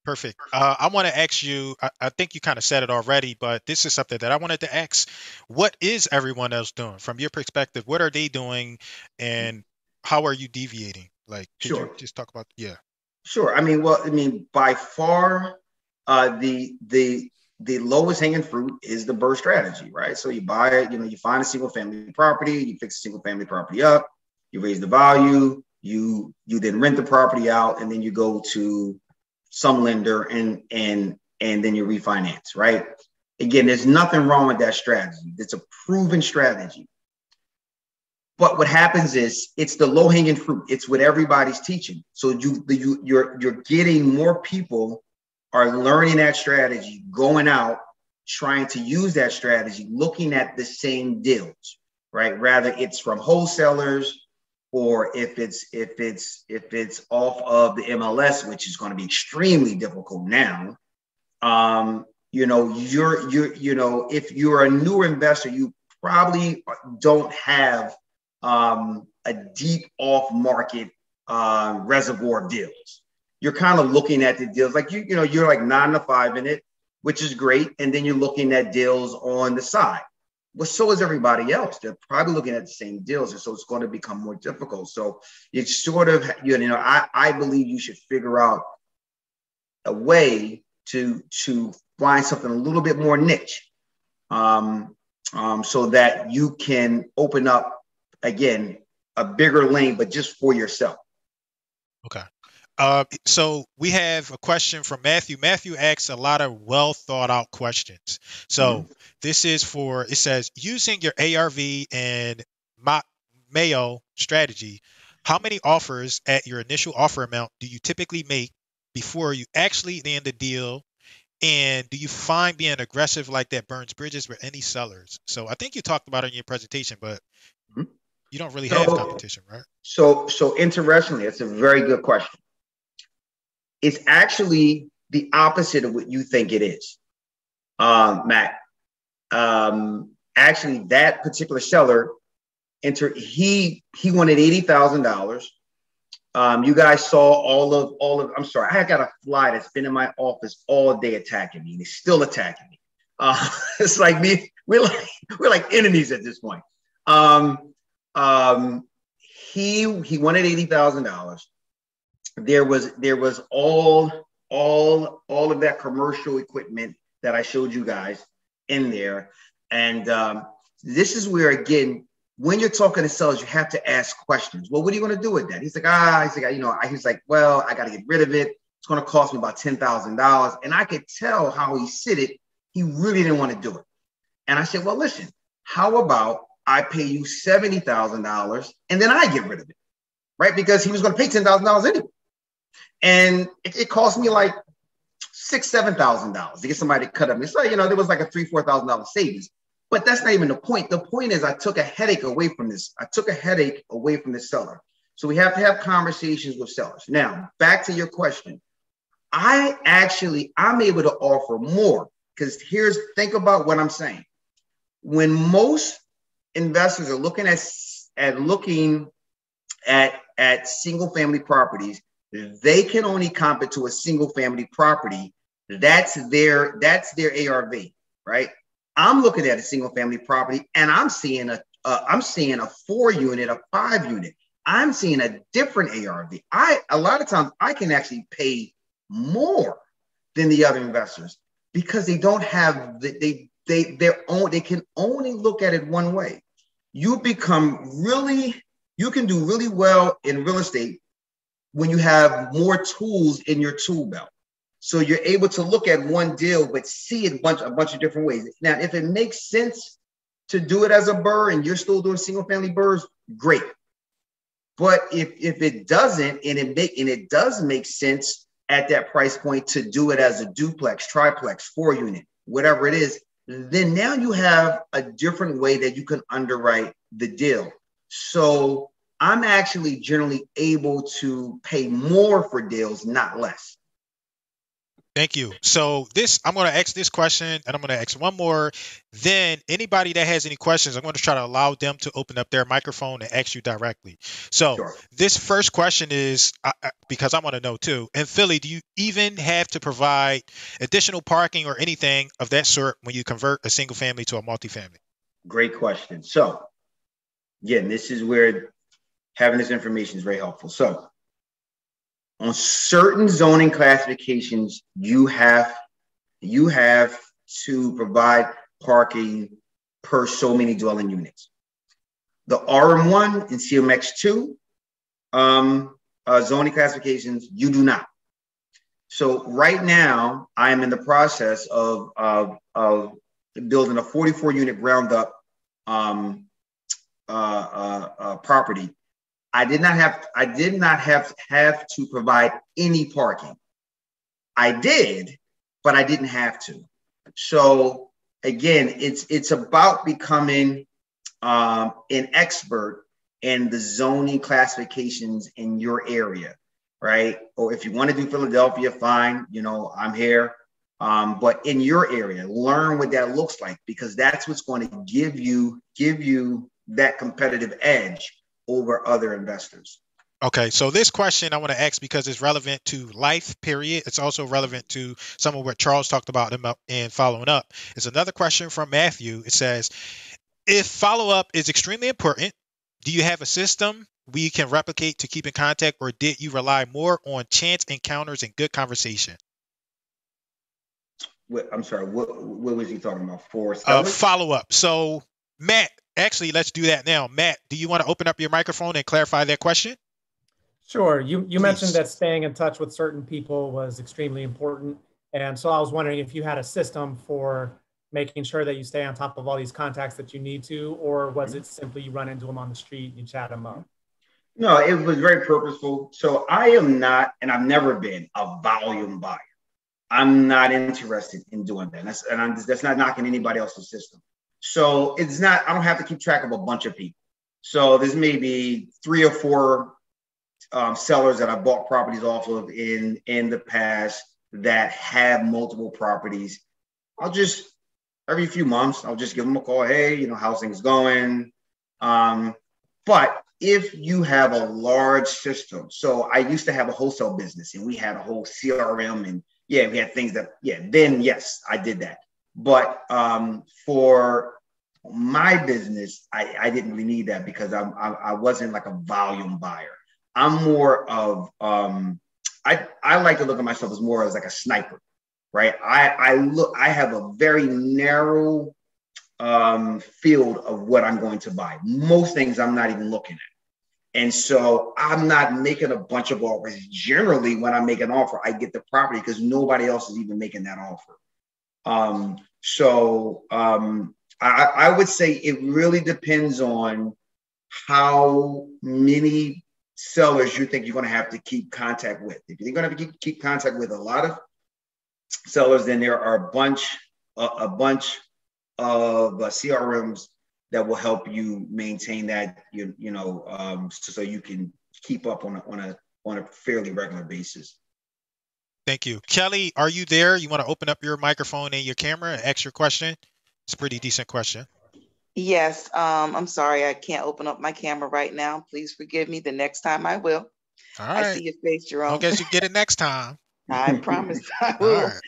Perfect. I want to ask you, I think you kind of said it already, but this is something that I wanted to ask. What is everyone else doing from your perspective? What are they doing, and how are you deviating? Like, could you just talk about, Sure. By far, the lowest hanging fruit is the BRRRR strategy, right? So you buy it, you find a single family property, you fix a single family property up, you raise the value, you then rent the property out, and then you go to some lender and then you refinance, right? Again, there's nothing wrong with that strategy. It's a proven strategy. But what happens is it's the low hanging fruit. It's what everybody's teaching. So you're getting more people are learning that strategy, going out, trying to use that strategy, looking at the same deals, right? Rather it's from wholesalers, or if it's off of the MLS, which is going to be extremely difficult now. If you're a newer investor, you probably don't have a deep off market reservoir of deals. You're kind of looking at the deals like you're like 9 to 5 in it, which is great. And then you're looking at deals on the side. Well, so is everybody else. They're probably looking at the same deals. And so it's going to become more difficult. So it's sort of, I believe you should figure out a way to find something a little bit more niche, so that you can open up, again, a bigger lane, but just for yourself. Okay. So we have a question from Matthew. Matthew asks a lot of well thought out questions. So this is it says, using your ARV and Mayo strategy, how many offers at your initial offer amount do you typically make before you actually land the deal? And do you find being aggressive like that burns bridges with any sellers? So I think you talked about it in your presentation, but you don't really have competition, right? So interestingly, it's a very good question. It's actually the opposite of what you think it is, Matt. Actually, that particular seller he wanted $80,000. You guys saw all of. I'm sorry, I got a fly that's been in my office all day attacking me. He's still attacking me. It's like me. We're like enemies at this point. He wanted $80,000. There was all of that commercial equipment that I showed you guys in there. And this is where, again, when you're talking to sellers, you have to ask questions. Well, what are you going to do with that? He's like, he's like, well, I got to get rid of it. It's going to cost me about $10,000. And I could tell how he said it. He really didn't want to do it. And I said, well, listen, how about I pay you $70,000 and then I get rid of it, right? Because he was going to pay $10,000 anyway. And it cost me like $6,000, $7,000 to get somebody to cut up. It's like, there was like a $3,000, $4,000 savings. But that's not even the point. The point is I took a headache away from this. I took a headache away from the seller. So we have to have conversations with sellers. Now, back to your question. I'm able to offer more because think about what I'm saying. When most investors are looking at single family properties, they can only comp it to a single family property. That's their ARV, right? I'm looking at a single family property and I'm seeing a 4-unit, a 5-unit. I'm seeing a different ARV. A lot of times I can actually pay more than the other investors because they don't have they can only look at it one way. You can do really well in real estate when you have more tools in your tool belt. So you're able to look at one deal, but see it a bunch of different ways. Now, if it makes sense to do it as a BRRRR and you're still doing single family BRRRRs, great. But if it doesn't, and it does make sense at that price point to do it as a duplex, triplex, 4-unit, whatever it is, then now you have a different way that you can underwrite the deal. So I'm actually generally able to pay more for deals, not less. Thank you. So I'm going to ask this question and I'm going to ask one more. Then anybody that has any questions, I'm going to try to allow them to open up their microphone and ask you directly. So This first question is, because I want to know too, in Philly, do you even have to provide additional parking or anything of that sort when you convert a single family to a multifamily? Great question. So again, this is where having this information is very helpful. So on certain zoning classifications, you have to provide parking per so many dwelling units. The RM1 and CMX2 zoning classifications, you do not. So right now, I am in the process of building a 44-unit ground up property. I did not have to provide any parking. I did, but I didn't have to. So again, it's about becoming an expert in the zoning classifications in your area, right? Or if you want to do Philadelphia, fine. I'm here. But in your area, learn what that looks like because that's what's going to give you that competitive edge over other investors. Okay, so this question I want to ask because it's relevant to life, period. It's also relevant to some of what Charles talked about and following up. It's another question from Matthew. It says, if follow-up is extremely important, do you have a system we can replicate to keep in contact, or did you rely more on chance encounters and good conversation? I'm sorry, what was he talking about? Follow-up. So Matt, actually, let's do that now. Matt, do you want to open up your microphone and clarify that question? Sure. You mentioned that staying in touch with certain people was extremely important. And so I was wondering if you had a system for making sure that you stay on top of all these contacts that you need to, or was it simply you run into them on the street and you chat them up? No, it was very purposeful. So I am not, and I've never been, a volume buyer. I'm not interested in doing that. That's not knocking anybody else's system. So I don't have to keep track of a bunch of people. So there's maybe 3 or 4 sellers that I bought properties off of in the past that have multiple properties. Every few months, I'll just give them a call. Hey, how's things going? But if you have a large system, so I used to have a wholesale business and we had a whole CRM and we had things then yes, I did that. But for my business, I didn't really need that because I wasn't like a volume buyer. I'm more of, I like to look at myself as more as like a sniper, right? I have a very narrow field of what I'm going to buy. Most things I'm not even looking at. And so I'm not making a bunch of offers. Generally, when I make an offer, I get the property because nobody else is even making that offer. I would say it really depends on how many sellers you think you're going to have to keep contact with. If you're going to keep contact with a lot of sellers, then there are a bunch of CRMs that will help you maintain that, so you can keep up on a fairly regular basis. Thank you. Kelly, are you there? You want to open up your microphone and your camera and ask your question? It's a pretty decent question. Yes, I'm sorry, I can't open up my camera right now. Please forgive me. The next time I will. All right. I see your face, Jerome. I guess you get it next time. I promise I will. All right.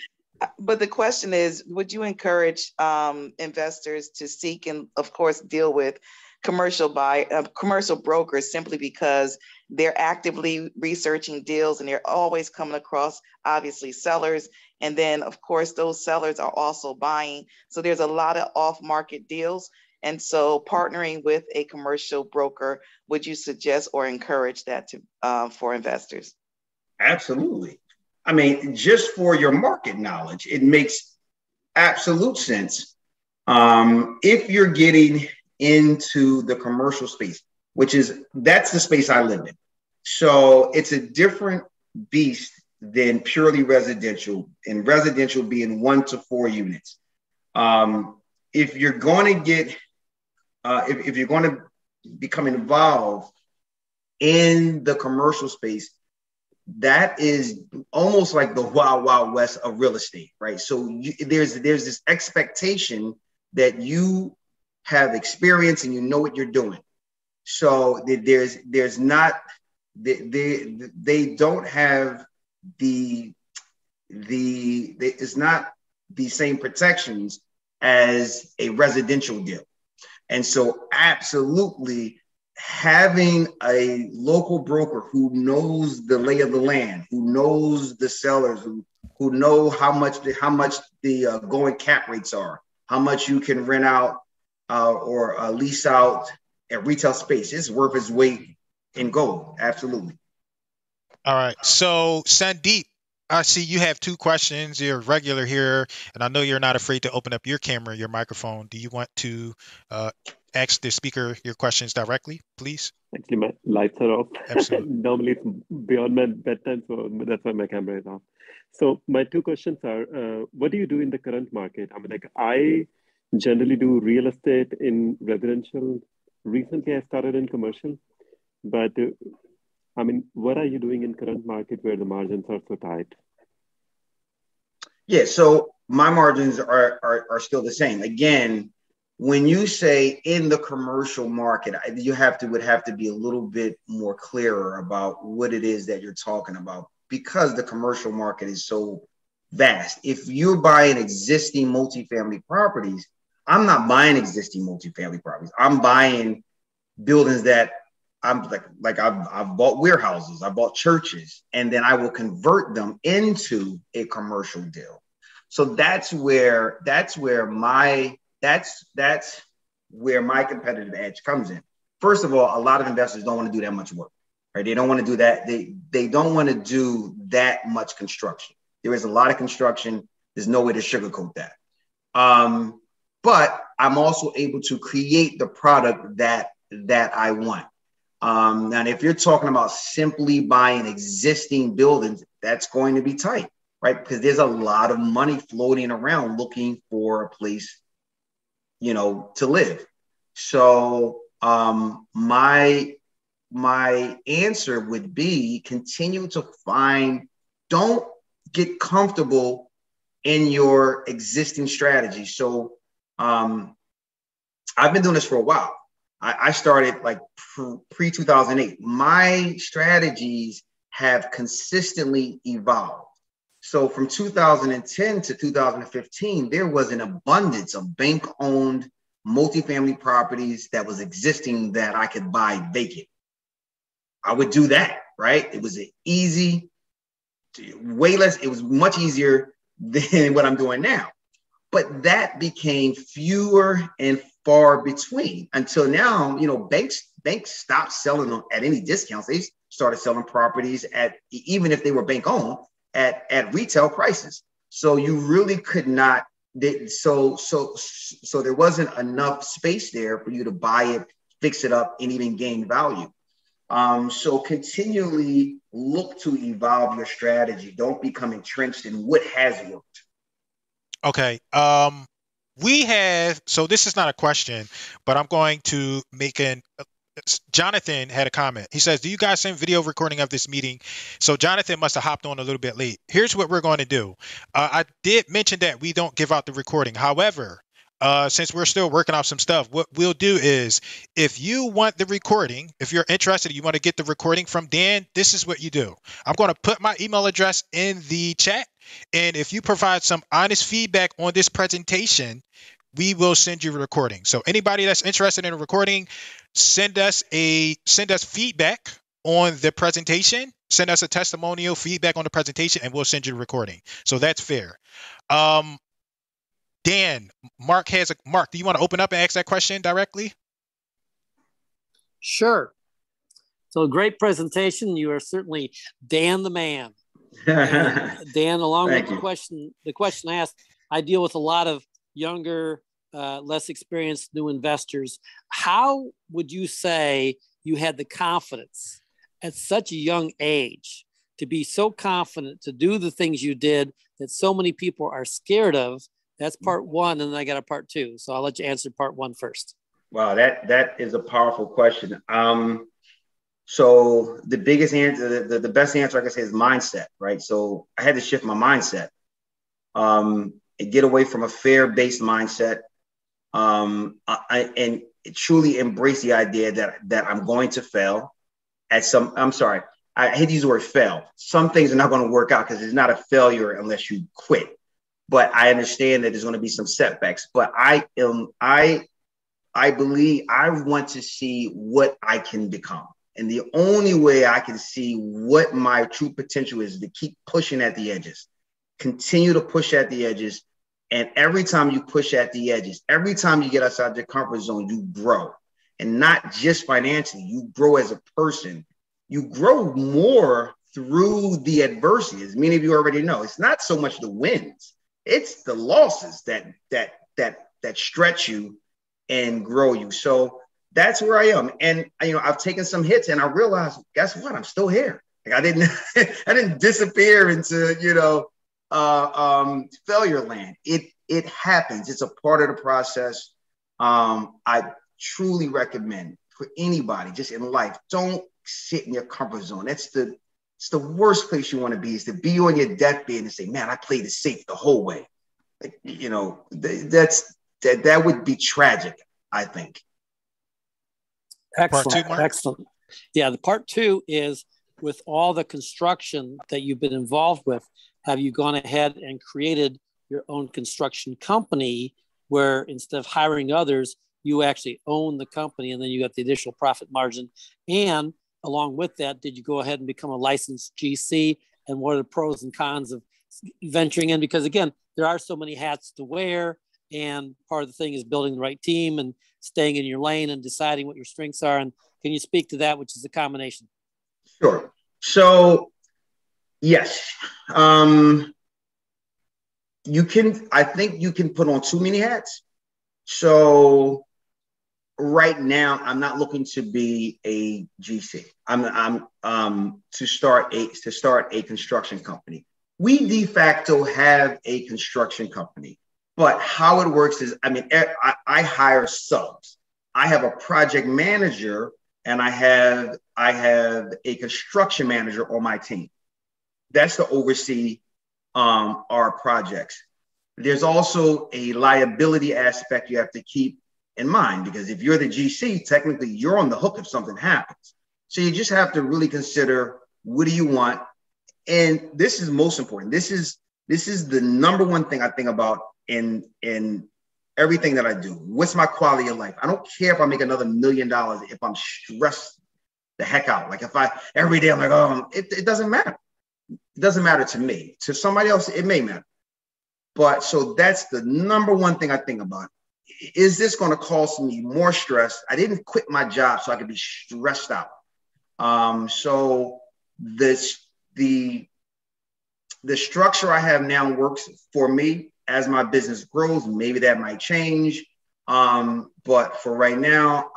But the question is, would you encourage investors to seek and, of course, deal with commercial brokers simply because they're actively researching deals and they're always coming across, obviously, sellers. And then, of course, those sellers are also buying. So there's a lot of off-market deals. And so partnering with a commercial broker, would you suggest or encourage that for investors? Absolutely. I mean, just for your market knowledge, it makes absolute sense. If you're getting into the commercial space, that's the space I live in. So it's a different beast than purely residential, and residential being 1 to 4 units. If you're going to get, if you're going to become involved in the commercial space, that is almost like the wild, wild west of real estate, right? So there's this expectation that you have experience and you know what you're doing. So there's not, they don't have it's not the same protections as a residential deal. And so absolutely having a local broker who knows the lay of the land, who knows the sellers, who know how much the going cap rates are, how much you can rent out or lease out at retail space, it's worth its weight in gold. Absolutely. All right. So Sandeep, I see you have 2 questions. You're regular here, and I know you're not afraid to open up your camera, your microphone. Do you want to ask the speaker your questions directly, please? Actually, my lights are off. Absolutely. Normally it's beyond my bedtime, so that's why my camera is off. So my 2 questions are, what do you do in the current market? I mean, I generally do real estate in residential. Recently, I started in commercial, but I mean, what are you doing in current market where the margins are so tight? Yeah, so my margins are still the same. Again, when you say in the commercial market, would have to be a little bit more clearer about what it is that you're talking about, because the commercial market is so vast. If you're buying existing multifamily properties, I'm not buying existing multifamily properties. I'm buying buildings that I've bought warehouses, I bought churches, and then I will convert them into a commercial deal. So that's where my competitive edge comes in. First of all, a lot of investors don't want to do that much work, right? They don't want to do that. They don't want to do that much construction. There is a lot of construction. There's no way to sugarcoat that. But I'm also able to create the product that I want. Now, if you're talking about simply buying existing buildings, that's going to be tight, right? Because there's a lot of money floating around looking for a place, to live. So my answer would be continue to don't get comfortable in your existing strategy. So I've been doing this for a while. I started like pre-2008. My strategies have consistently evolved. So from 2010 to 2015, there was an abundance of bank-owned multifamily properties that was existing that I could buy vacant. I would do that, right? It was it was much easier than what I'm doing now. but that became fewer and far between until now. You know, banks stopped selling them at any discounts. They started selling properties at, even if they were bank owned, at retail prices. So you really could not. So there wasn't enough space there for you to buy it, fix it up, and even gain value. So continually look to evolve your strategy. Don't become entrenched in what has worked. Okay. We have, so this is not a question, but I'm going to make Jonathan had a comment. He says, do you guys send video recording of this meeting? So Jonathan must have hopped on a little bit late. Here's what we're going to do. I did mention that we don't give out the recording. However, since we're still working out some stuff, what we'll do is, if you want the recording, if you're interested, you want to get the recording from Dan, this is what you do. I'm going to put my email address in the chat. And if you provide some honest feedback on this presentation, we will send you a recording. So anybody that's interested in a recording, send us feedback on the presentation, send us a testimonial feedback on the presentation, and we'll send you the recording. So that's fair. Dan, Mark, do you want to open up and ask that question directly? Sure. So great presentation. You are certainly Dan the man. Dan, along with the question I asked, I deal with a lot of younger, less experienced new investors. How would you say you had the confidence at such a young age to be so confident to do the things you did that so many people are scared of? That's part one, and then I got a part two. So I'll let you answer part one first. Wow, that is a powerful question. So the biggest answer, the best answer I can say is mindset, right? So I had to shift my mindset and get away from a fear-based mindset, and truly embrace the idea that I'm going to fail at some. I'm sorry, I hate to use the word fail. Some things are not going to work out because it's not a failure unless you quit. But I understand that there's going to be some setbacks. But I believe I want to see what I can become. And the only way I can see what my true potential is to keep pushing at the edges, continue to push at the edges. And every time you push at the edges, every time you get outside your comfort zone, you grow. And not just financially, you grow as a person. You grow more through the adversity. As many of you already know, it's not so much the wins, it's the losses that stretch you and grow you. So that's where I am. And I've taken some hits, and I realized, guess what? I'm still here. Like I didn't disappear into failure land. It happens. It's a part of the process. I truly recommend for anybody just in life, don't sit in your comfort zone. It's the worst place you want to be, is to be on your deathbed and say, man, I played it safe the whole way. Like, that would be tragic, I think. Excellent. Excellent. Yeah, the part two is, with all the construction that you've been involved with, have you gone ahead and created your own construction company where instead of hiring others, you actually own the company and then you got the additional profit margin? And along with that, did you go ahead and become a licensed GC? And what are the pros and cons of venturing in? Because again, there are so many hats to wear, and part of the thing is building the right team and staying in your lane and deciding what your strengths are. And can you speak to that, which is a combination? Sure. So yes, I think you can put on too many hats. So right now, I'm not looking to be a GC. I'm to start a construction company. We de facto have a construction company, but how it works is, I hire subs. I have a project manager and I have a construction manager on my team. That's to oversee our projects. There's also a liability aspect you have to keep in mind, because if you're the GC, technically you're on the hook if something happens. So you just have to really consider, what do you want? And this is most important. This is the number one thing I think about in everything that I do. What's my quality of life? I don't care if I make another $1 million if I'm stressed the heck out. Like every day I'm like, it doesn't matter. It doesn't matter to me. To somebody else, it may matter. But so that's the number one thing I think about. Is this going to cause me more stress? I didn't quit my job so I could be stressed out. So the structure I have now works for me. As my business grows, maybe that might change. But for right now,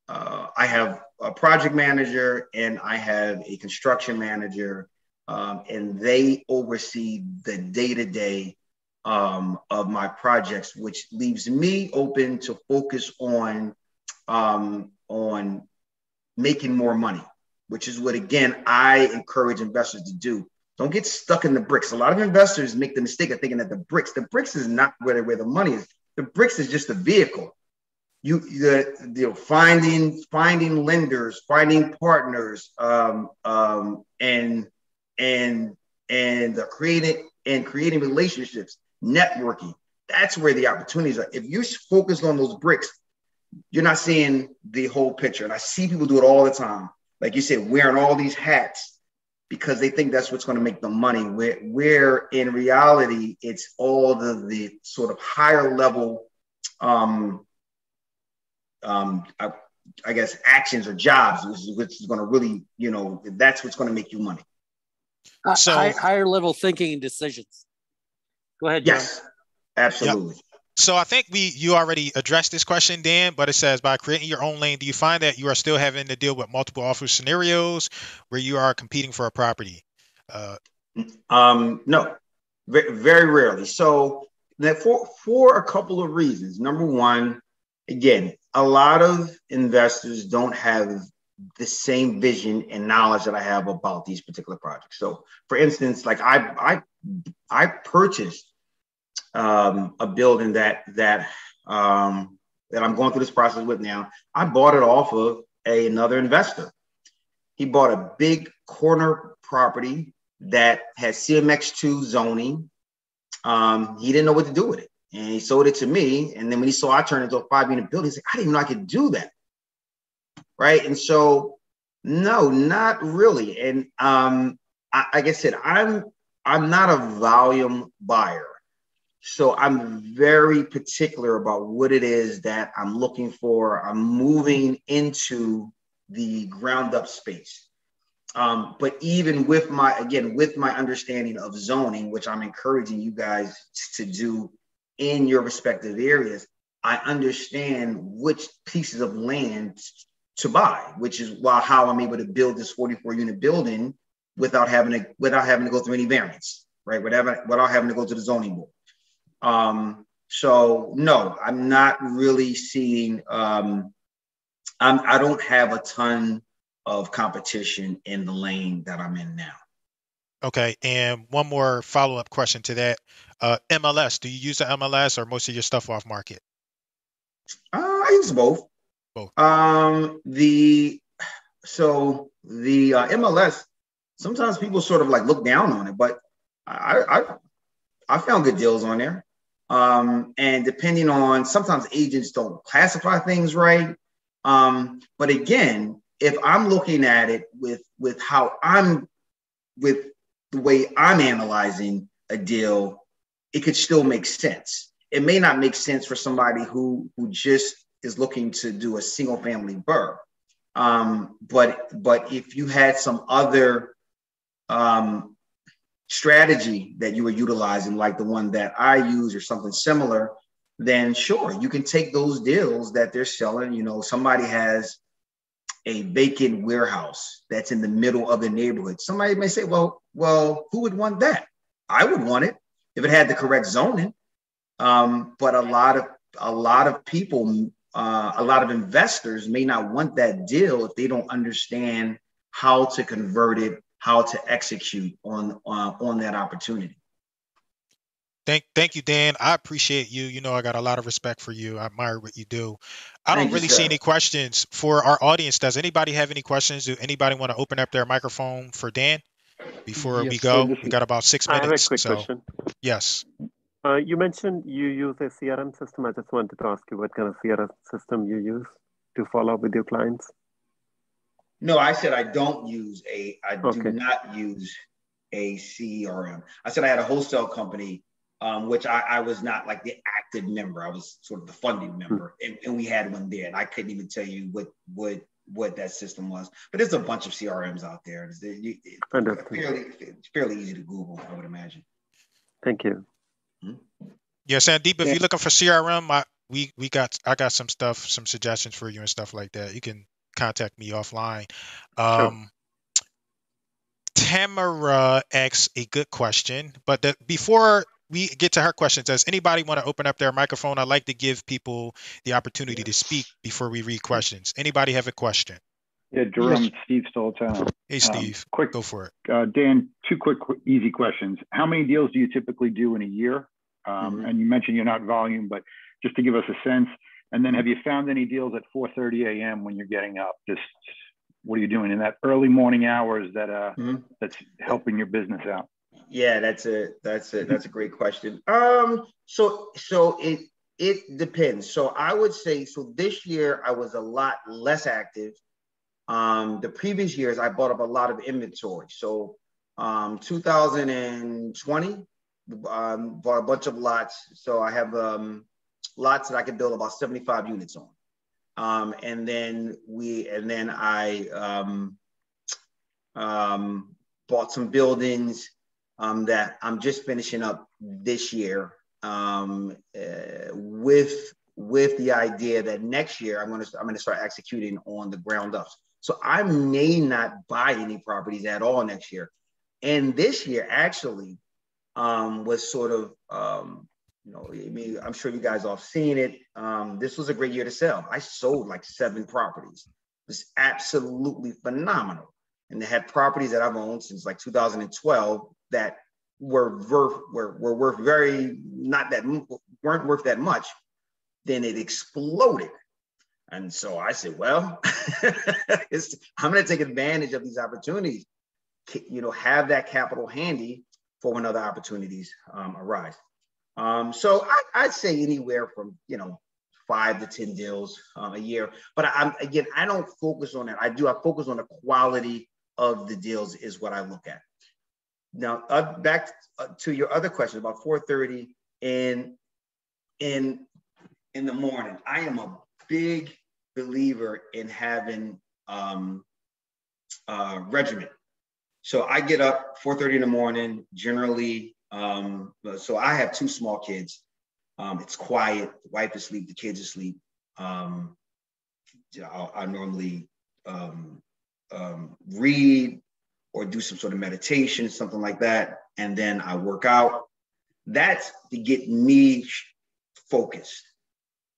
I have a project manager and I have a construction manager, and they oversee the day-to-day of my projects, which leaves me open to focus on making more money, which is what, again, I encourage investors to do. Don't get stuck in the bricks. A lot of investors make the mistake of thinking that the bricks is not where the money is. The bricks is just a vehicle. Finding lenders, finding partners, and creating relationships, networking. That's where the opportunities are. If you're focused on those bricks, you're not seeing the whole picture. And I see people do it all the time. Like you said, wearing all these hats because they think that's what's going to make them money. Where in reality, it's all the sort of higher level, I guess, actions or jobs, which is going to really, that's what's going to make you money. So higher level thinking and decisions. Go ahead, John. Yes, absolutely. Yep. So I think you already addressed this question, Dan, but it says, by creating your own lane, do you find that you are still having to deal with multiple offer scenarios where you are competing for a property? No, very rarely. So that for a couple of reasons. Number one, again, a lot of investors don't have the same vision and knowledge that I have about these particular projects. So for instance, like I purchased a building that I'm going through this process with now. I bought it off of another investor. He bought a big corner property that had CMX2 zoning. He didn't know what to do with it, and he sold it to me. And then when he saw I turned into a 5-unit building, he's like, I didn't even know I could do that, right? And so, no, not really. And like I said, I'm not a volume buyer. So I'm very particular about what it is that I'm looking for. I'm moving into the ground up space. But even with my understanding of zoning, which I'm encouraging you guys to do in your respective areas, I understand which pieces of land to buy, which is how I'm able to build this 44-unit building without having to go through any variance, right? Without having to go to the zoning board. So no, I'm not really seeing, I don't have a ton of competition in the lane that I'm in now. Okay. And one more follow-up question to that. MLS, do you use the MLS or most of your stuff off market? I use both. Both. The MLS, sometimes people sort of like look down on it, but I found good deals on there. And depending on, sometimes agents don't classify things right. But again, if I'm looking at it with the way I'm analyzing a deal, it could still make sense. It may not make sense for somebody who just is looking to do a single family BRRRR. But if you had some other strategy that you were utilizing, like the one that I use or something similar, then sure, you can take those deals that they're selling. Somebody has a vacant warehouse that's in the middle of the neighborhood. Somebody may say, well, who would want that? I would want it if it had the correct zoning. But a lot of people, a lot of investors may not want that deal if they don't understand how to convert it, how to execute on that opportunity. Thank you, Dan. I appreciate you. I got a lot of respect for you. I admire what you do. I don't really see any questions for our audience. Does anybody have any questions? Do anybody want to open up their microphone for Dan before we go? We got about 6 minutes. I have a quick question. Yes. You mentioned you use a CRM system. I just wanted to ask you what kind of CRM system you use to follow up with your clients. No, I said I do not use a CRM. I said I had a wholesale company which I was not like the active member. I was sort of the funding member, and we had one there, and I couldn't even tell you what that system was. But there's a bunch of CRMs out there. It's fairly easy to Google, I would imagine. Thank you. Yeah, Sandeep, if you're looking for CRM, I got some stuff, some suggestions for you and stuff like that. You can contact me offline. Tamara asks a good question, but before we get to her questions, does anybody want to open up their microphone? I'd like to give people the opportunity to speak before we read questions. Anybody have a question? Yeah, Jerome, Steve Stoltano. Hey, Steve, go for it. Dan, two quick, easy questions. How many deals do you typically do in a year? And you mentioned you're not volume, but just to give us a sense. And then have you found any deals at 4:30 a.m. when you're getting up? Just what are you doing in that early morning hours that that's helping your business out? Yeah, that's a great question. So it depends. So I would say, so this year I was a lot less active. The previous years I bought up a lot of inventory. So 2020, bought a bunch of lots. So I have lots that I could build about 75 units on. And then I bought some buildings that I'm just finishing up this year with the idea that next year I'm going to start executing on the ground ups. So I may not buy any properties at all next year. And this year actually was sort of, I'm sure you guys all have seen it. This was a great year to sell. I sold like 7 properties. It was absolutely phenomenal. And they had properties that I've owned since like 2012 that were worth weren't worth that much. Then it exploded. And so I said, well, I'm going to take advantage of these opportunities, have that capital handy for when other opportunities arise. So I'd say anywhere from, 5 to 10 deals a year. But I don't focus on that. I focus on the quality of the deals is what I look at. Now, back to your other question about 4:30 in the morning. I am a big believer in having regimen. So I get up 4:30 in the morning, generally. So I have 2 small kids. It's quiet. The wife is asleep. The kids are asleep. I normally read or do some sort of meditation, something like that. And then I work out. That's to get me focused.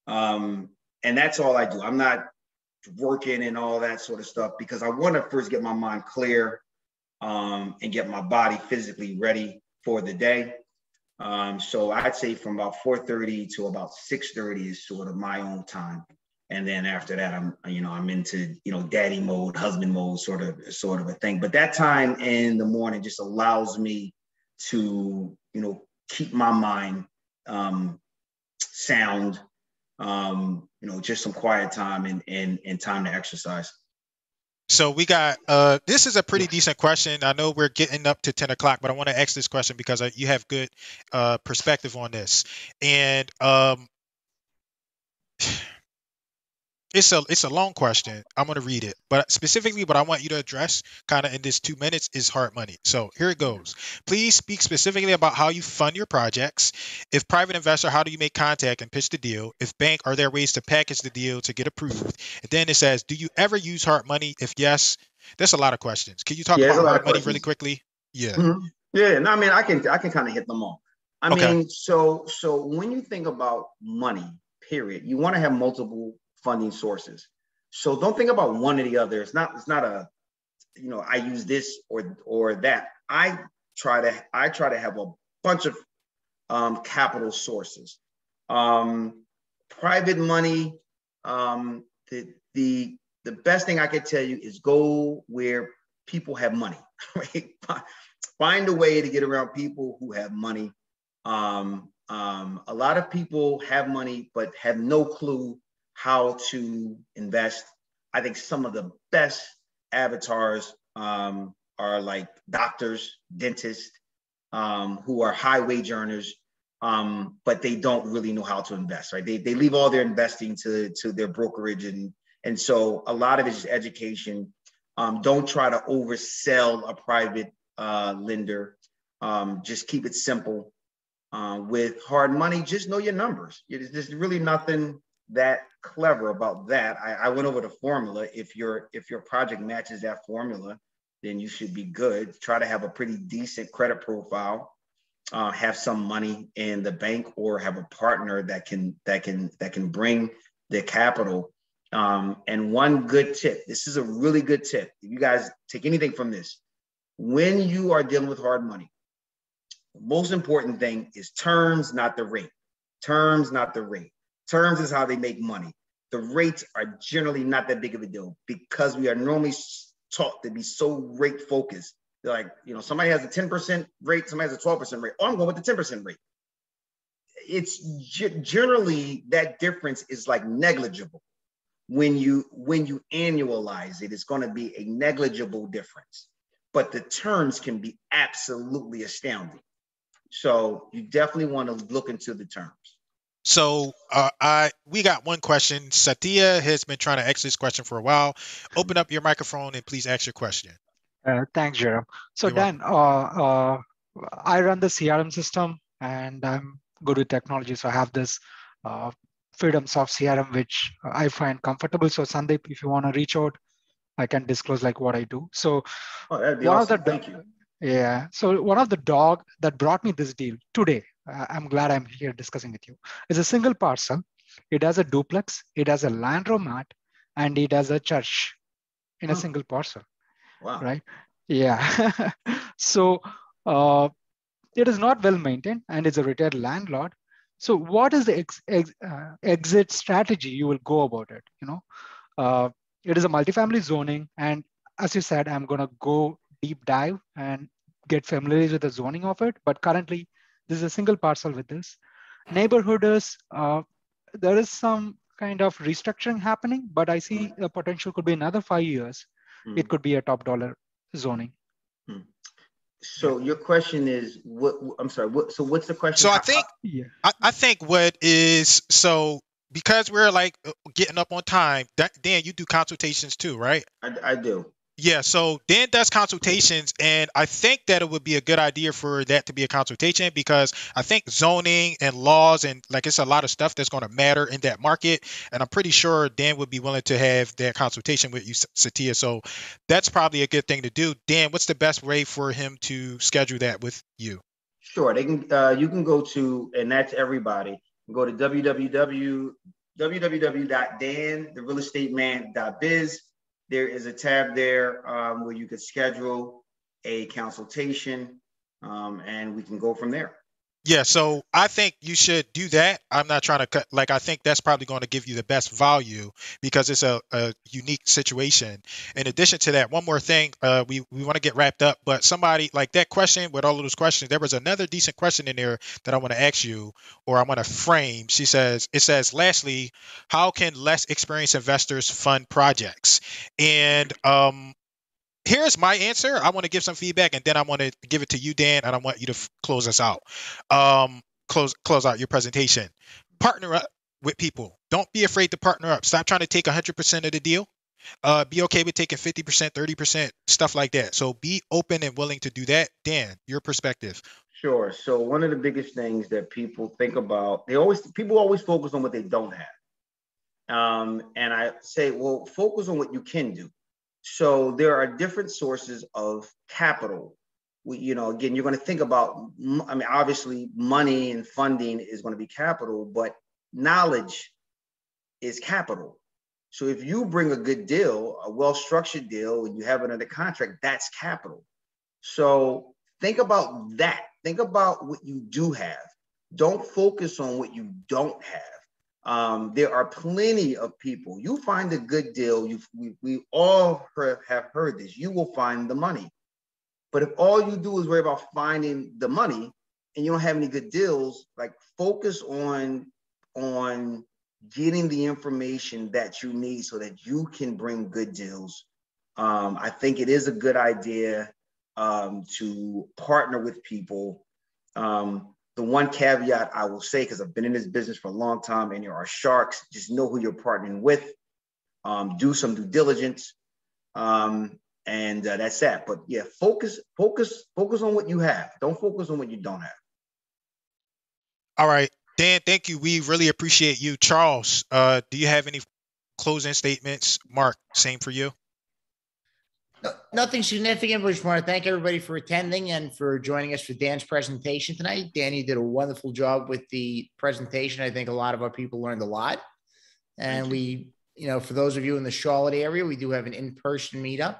And that's all I do. I'm not working and all that sort of stuff because I want to first get my mind clear and get my body physically ready for the day. So I'd say from about 4:30 to about 6:30 is sort of my own time. And then after that, I'm into, daddy mode, husband mode, sort of a thing. But that time in the morning just allows me to, keep my mind sound, just some quiet time and time to exercise. So we got, this is a pretty decent question. I know we're getting up to 10 o'clock, but I want to ask this question because you have good perspective on this. And it's a long question. I'm going to read it, but specifically what I want you to address kind of in this 2 minutes is hard money. So here it goes. Please speak specifically about how you fund your projects. If private investor, how do you make contact and pitch the deal? If bank, are there ways to package the deal to get approved? And then it says, do you ever use hard money? If yes, there's a lot of questions. Can you talk about hard money really quickly? Yeah. Mm-hmm. Yeah. No, I mean, I can kind of hit them all. I mean, so when you think about money, period, you want to have multiple funding sources. So don't think about one or the other. It's not a, I use this or that. I try to have a bunch of capital sources. Private money, the best thing I could tell you is go where people have money, right? Find a way to get around people who have money. A lot of people have money, but have no clue how to invest. I think some of the best avatars are like doctors, dentists, who are high wage earners, but they don't really know how to invest, right? They leave all their investing to their brokerage, and so a lot of it is education. Don't try to oversell a private lender. Just keep it simple. With hard money, just know your numbers. There's really nothing that clever about that. I went over the formula. If your project matches that formula, then you should be good. Try to have a pretty decent credit profile. Have some money in the bank, or have a partner that can bring the capital. And one good tip. This is a really good tip. If you guys take anything from this, when you are dealing with hard money, the most important thing is terms, not the rate. Terms, not the rate. Terms is how they make money. The rates are generally not that big of a deal because we are normally taught to be so rate focused. They're like, somebody has a 10% rate, somebody has a 12% rate. Oh, I'm going with the 10% rate. It's generally that difference is like negligible. When you annualize it, it's going to be a negligible difference. But the terms can be absolutely astounding. So you definitely want to look into the terms. So we got one question. Satya has been trying to ask this question for a while. Open up your microphone and please ask your question. Thanks, Jerome. So Dan, I run the CRM system and I'm good with technology. So I have this Freedom Soft CRM, which I find comfortable. So Sandeep, if you want to reach out, I can disclose like what I do. So that'd be awesome. Thank you. Yeah. So one of the dog that brought me this deal today, I'm glad I'm here discussing with you, is a single parcel. It has a duplex, it has a landromat, and it has a church in a single parcel. Wow. Right? Yeah. So it is not well maintained and it's a retired landlord. So what is the exit strategy you will go about it? It is a multifamily zoning. And as you said, I'm going to go deep dive and get familiar with the zoning of it. But currently, this is a single parcel with this. Neighborhood is, there is some kind of restructuring happening, but I see the potential could be another 5 years. It could be a top dollar zoning. So your question is what? I'm sorry. So what's the question? So I think what is, so because we're like getting up on time, Dan, you do consultations too, right? I do. Yeah, so Dan does consultations, and I think that it would be a good idea for that to be a consultation because I think zoning and laws and like it's a lot of stuff that's going to matter in that market, and I'm pretty sure Dan would be willing to have that consultation with you, Satya. So that's probably a good thing to do. Dan, what's the best way for him to schedule that with you? Sure, they can. You can go to, and that's everybody. Go to www.dantherealestateman.biz. There is a tab there where you could schedule a consultation, and we can go from there. Yeah, so I think you should do that. I'm not trying to cut, like, I think that's probably going to give you the best value because it's a unique situation. In addition to that, one more thing, we want to get wrapped up, but somebody like that question with all of those questions, there was another decent question in there that I want to ask you, or I want to frame. It says, lastly, how can less experienced investors fund projects? And here's my answer. I want to give some feedback, and then I want to give it to you, Dan, and I want you to close us out. Close out your presentation. Partner up with people. Don't be afraid to partner up. Stop trying to take 100% of the deal. Be okay with taking 50%, 30%, stuff like that. So be open and willing to do that. Dan, your perspective. Sure. So one of the biggest things that people think about, people always focus on what they don't have. And I say, well, focus on what you can do. So there are different sources of capital. Again, you're going to think about, obviously money and funding is going to be capital, but knowledge is capital. So if you bring a good deal, a well-structured deal, and you have it under contract, that's capital. So think about that. Think about what you do have. Don't focus on what you don't have. There are plenty of people. You find a good deal. We all have heard this. You will find the money. But if all you do is worry about finding the money and you don't have any good deals, like focus on getting the information that you need so that you can bring good deals. I think it is a good idea to partner with people. the one caveat I will say, because I've been in this business for a long time and there are sharks, just know who you're partnering with. Do some due diligence. And that's that. But yeah, focus on what you have. Don't focus on what you don't have. All right, Dan, thank you. We really appreciate you. Charles, do you have any closing statements? Mark, same for you. Nothing significant, but just want to thank everybody for attending and for joining us for Dan's presentation tonight. Danny did a wonderful job with the presentation. I think a lot of our people learned a lot. And we, for those of you in the Charlotte area, we do have an in-person meetup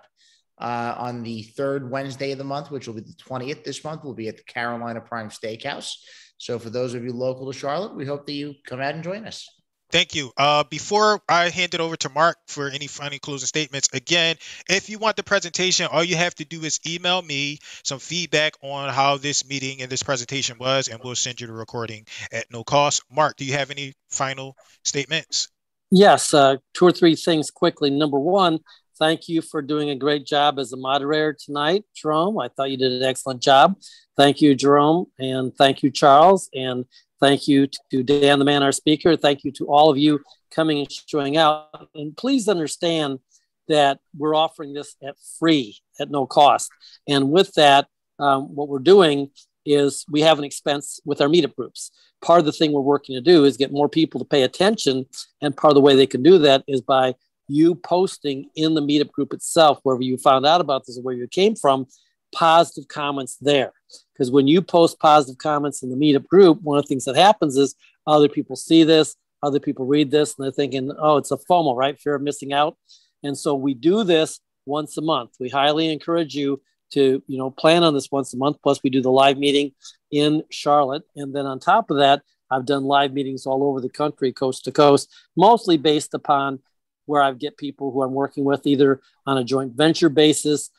on the third Wednesday of the month, which will be the 20th this month. We'll be at the Carolina Prime Steakhouse. So for those of you local to Charlotte, we hope that you come out and join us. Thank you. Before I hand it over to Mark for any final closing statements, again, if you want the presentation, all you have to do is email me some feedback on how this meeting and this presentation was, and we'll send you the recording at no cost. Mark, do you have any final statements? Yes, 2 or 3 things quickly. Number one, thank you for doing a great job as a moderator tonight, Jerome. I thought you did an excellent job. Thank you, Jerome, and thank you, Charles, and thank you to Dan, the man, our speaker. Thank you to all of you coming and showing out. And please understand that we're offering this at free, at no cost. And with that, what we're doing is we have an expense with our meetup groups. Part of the thing we're working to do is get more people to pay attention. And part of the way they can do that is by you posting in the meetup group itself, wherever you found out about this or where you came from, positive comments there. Because when you post positive comments in the meetup group, one of the things that happens is other people see this, other people read this, and they're thinking, oh, it's a FOMO, right? Fear of missing out. And so we do this once a month. We highly encourage you to, plan on this once a month. Plus we do the live meeting in Charlotte. And then on top of that, I've done live meetings all over the country, coast to coast, mostly based upon where I get people who I'm working with either on a joint venture basis.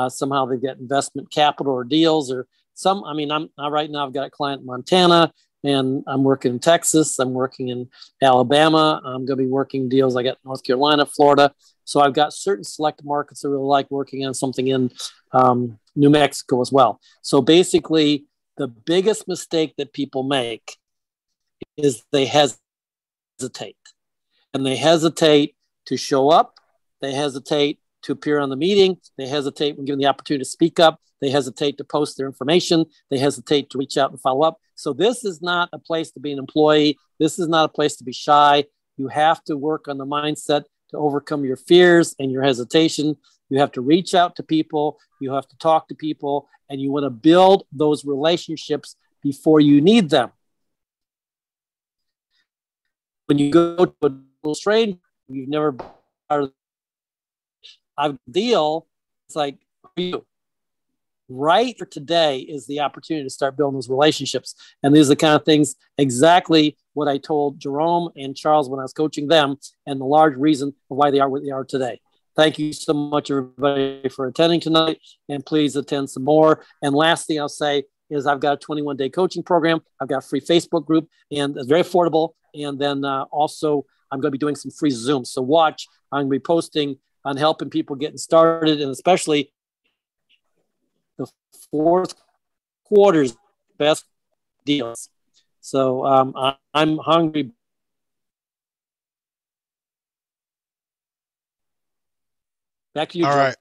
Somehow they get investment capital or deals or I'm right now I've got a client in Montana and I'm working in Texas. I'm working in Alabama. I'm going to be working deals. I got North Carolina, Florida. So I've got certain select markets I really like working on, something in New Mexico as well. So basically the biggest mistake that people make is they hesitate, and they hesitate to show up. They hesitate to appear on the meeting. They hesitate when given the opportunity to speak up. They hesitate to post their information. They hesitate to reach out and follow up. So this is not a place to be an employee. This is not a place to be shy. You have to work on the mindset to overcome your fears and your hesitation. You have to reach out to people. You have to talk to people, and you want to build those relationships before you need them. When you go to a little stranger, you've never been part of a deal, it's like, you right for today is the opportunity to start building those relationships. And these are the kind of things exactly what I told Jerome and Charles when I was coaching them, and the large reason of why they are what they are today. Thank you so much, everybody, for attending tonight, and please attend some more. And last thing I'll say is I've got a 21-day coaching program. I've got a free Facebook group, and it's very affordable. And then also I'm going to be doing some free Zooms. So watch, I'm going to be posting on helping people getting started, and especially the fourth quarter's best deals. So I'm hungry. Back to you, Joe.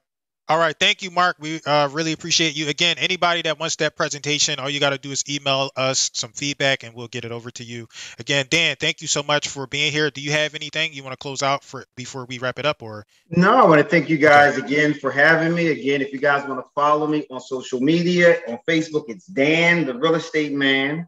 All right. Thank you, Mark. We really appreciate you. Again, anybody that wants that presentation, all you got to do is email us some feedback and we'll get it over to you. Again, Dan, thank you so much for being here. Do you have anything you want to close out for before we wrap it up? Or no, I want to thank you guys again for having me. Again, if you guys want to follow me on social media, on Facebook, it's Dan, the Real Estate Man.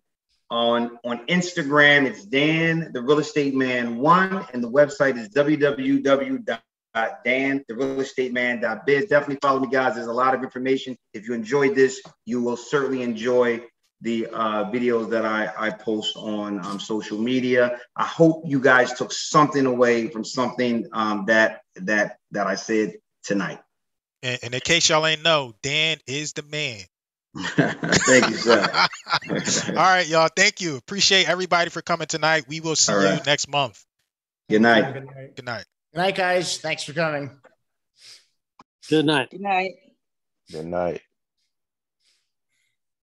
On Instagram, it's Dan, the Real Estate Man 1, and the website is www.dantherealestateman.biz. Definitely follow me, guys. There's a lot of information. If you enjoyed this, you will certainly enjoy the videos that I post on social media. I hope you guys took something away from something that I said tonight. And in case y'all ain't know, Dan is the man. Thank you, sir. All right, y'all. Thank you. Appreciate everybody for coming tonight. We will see you next month. Good night. Good night. Good night, guys. Thanks for coming. Good night. Good night. Good night.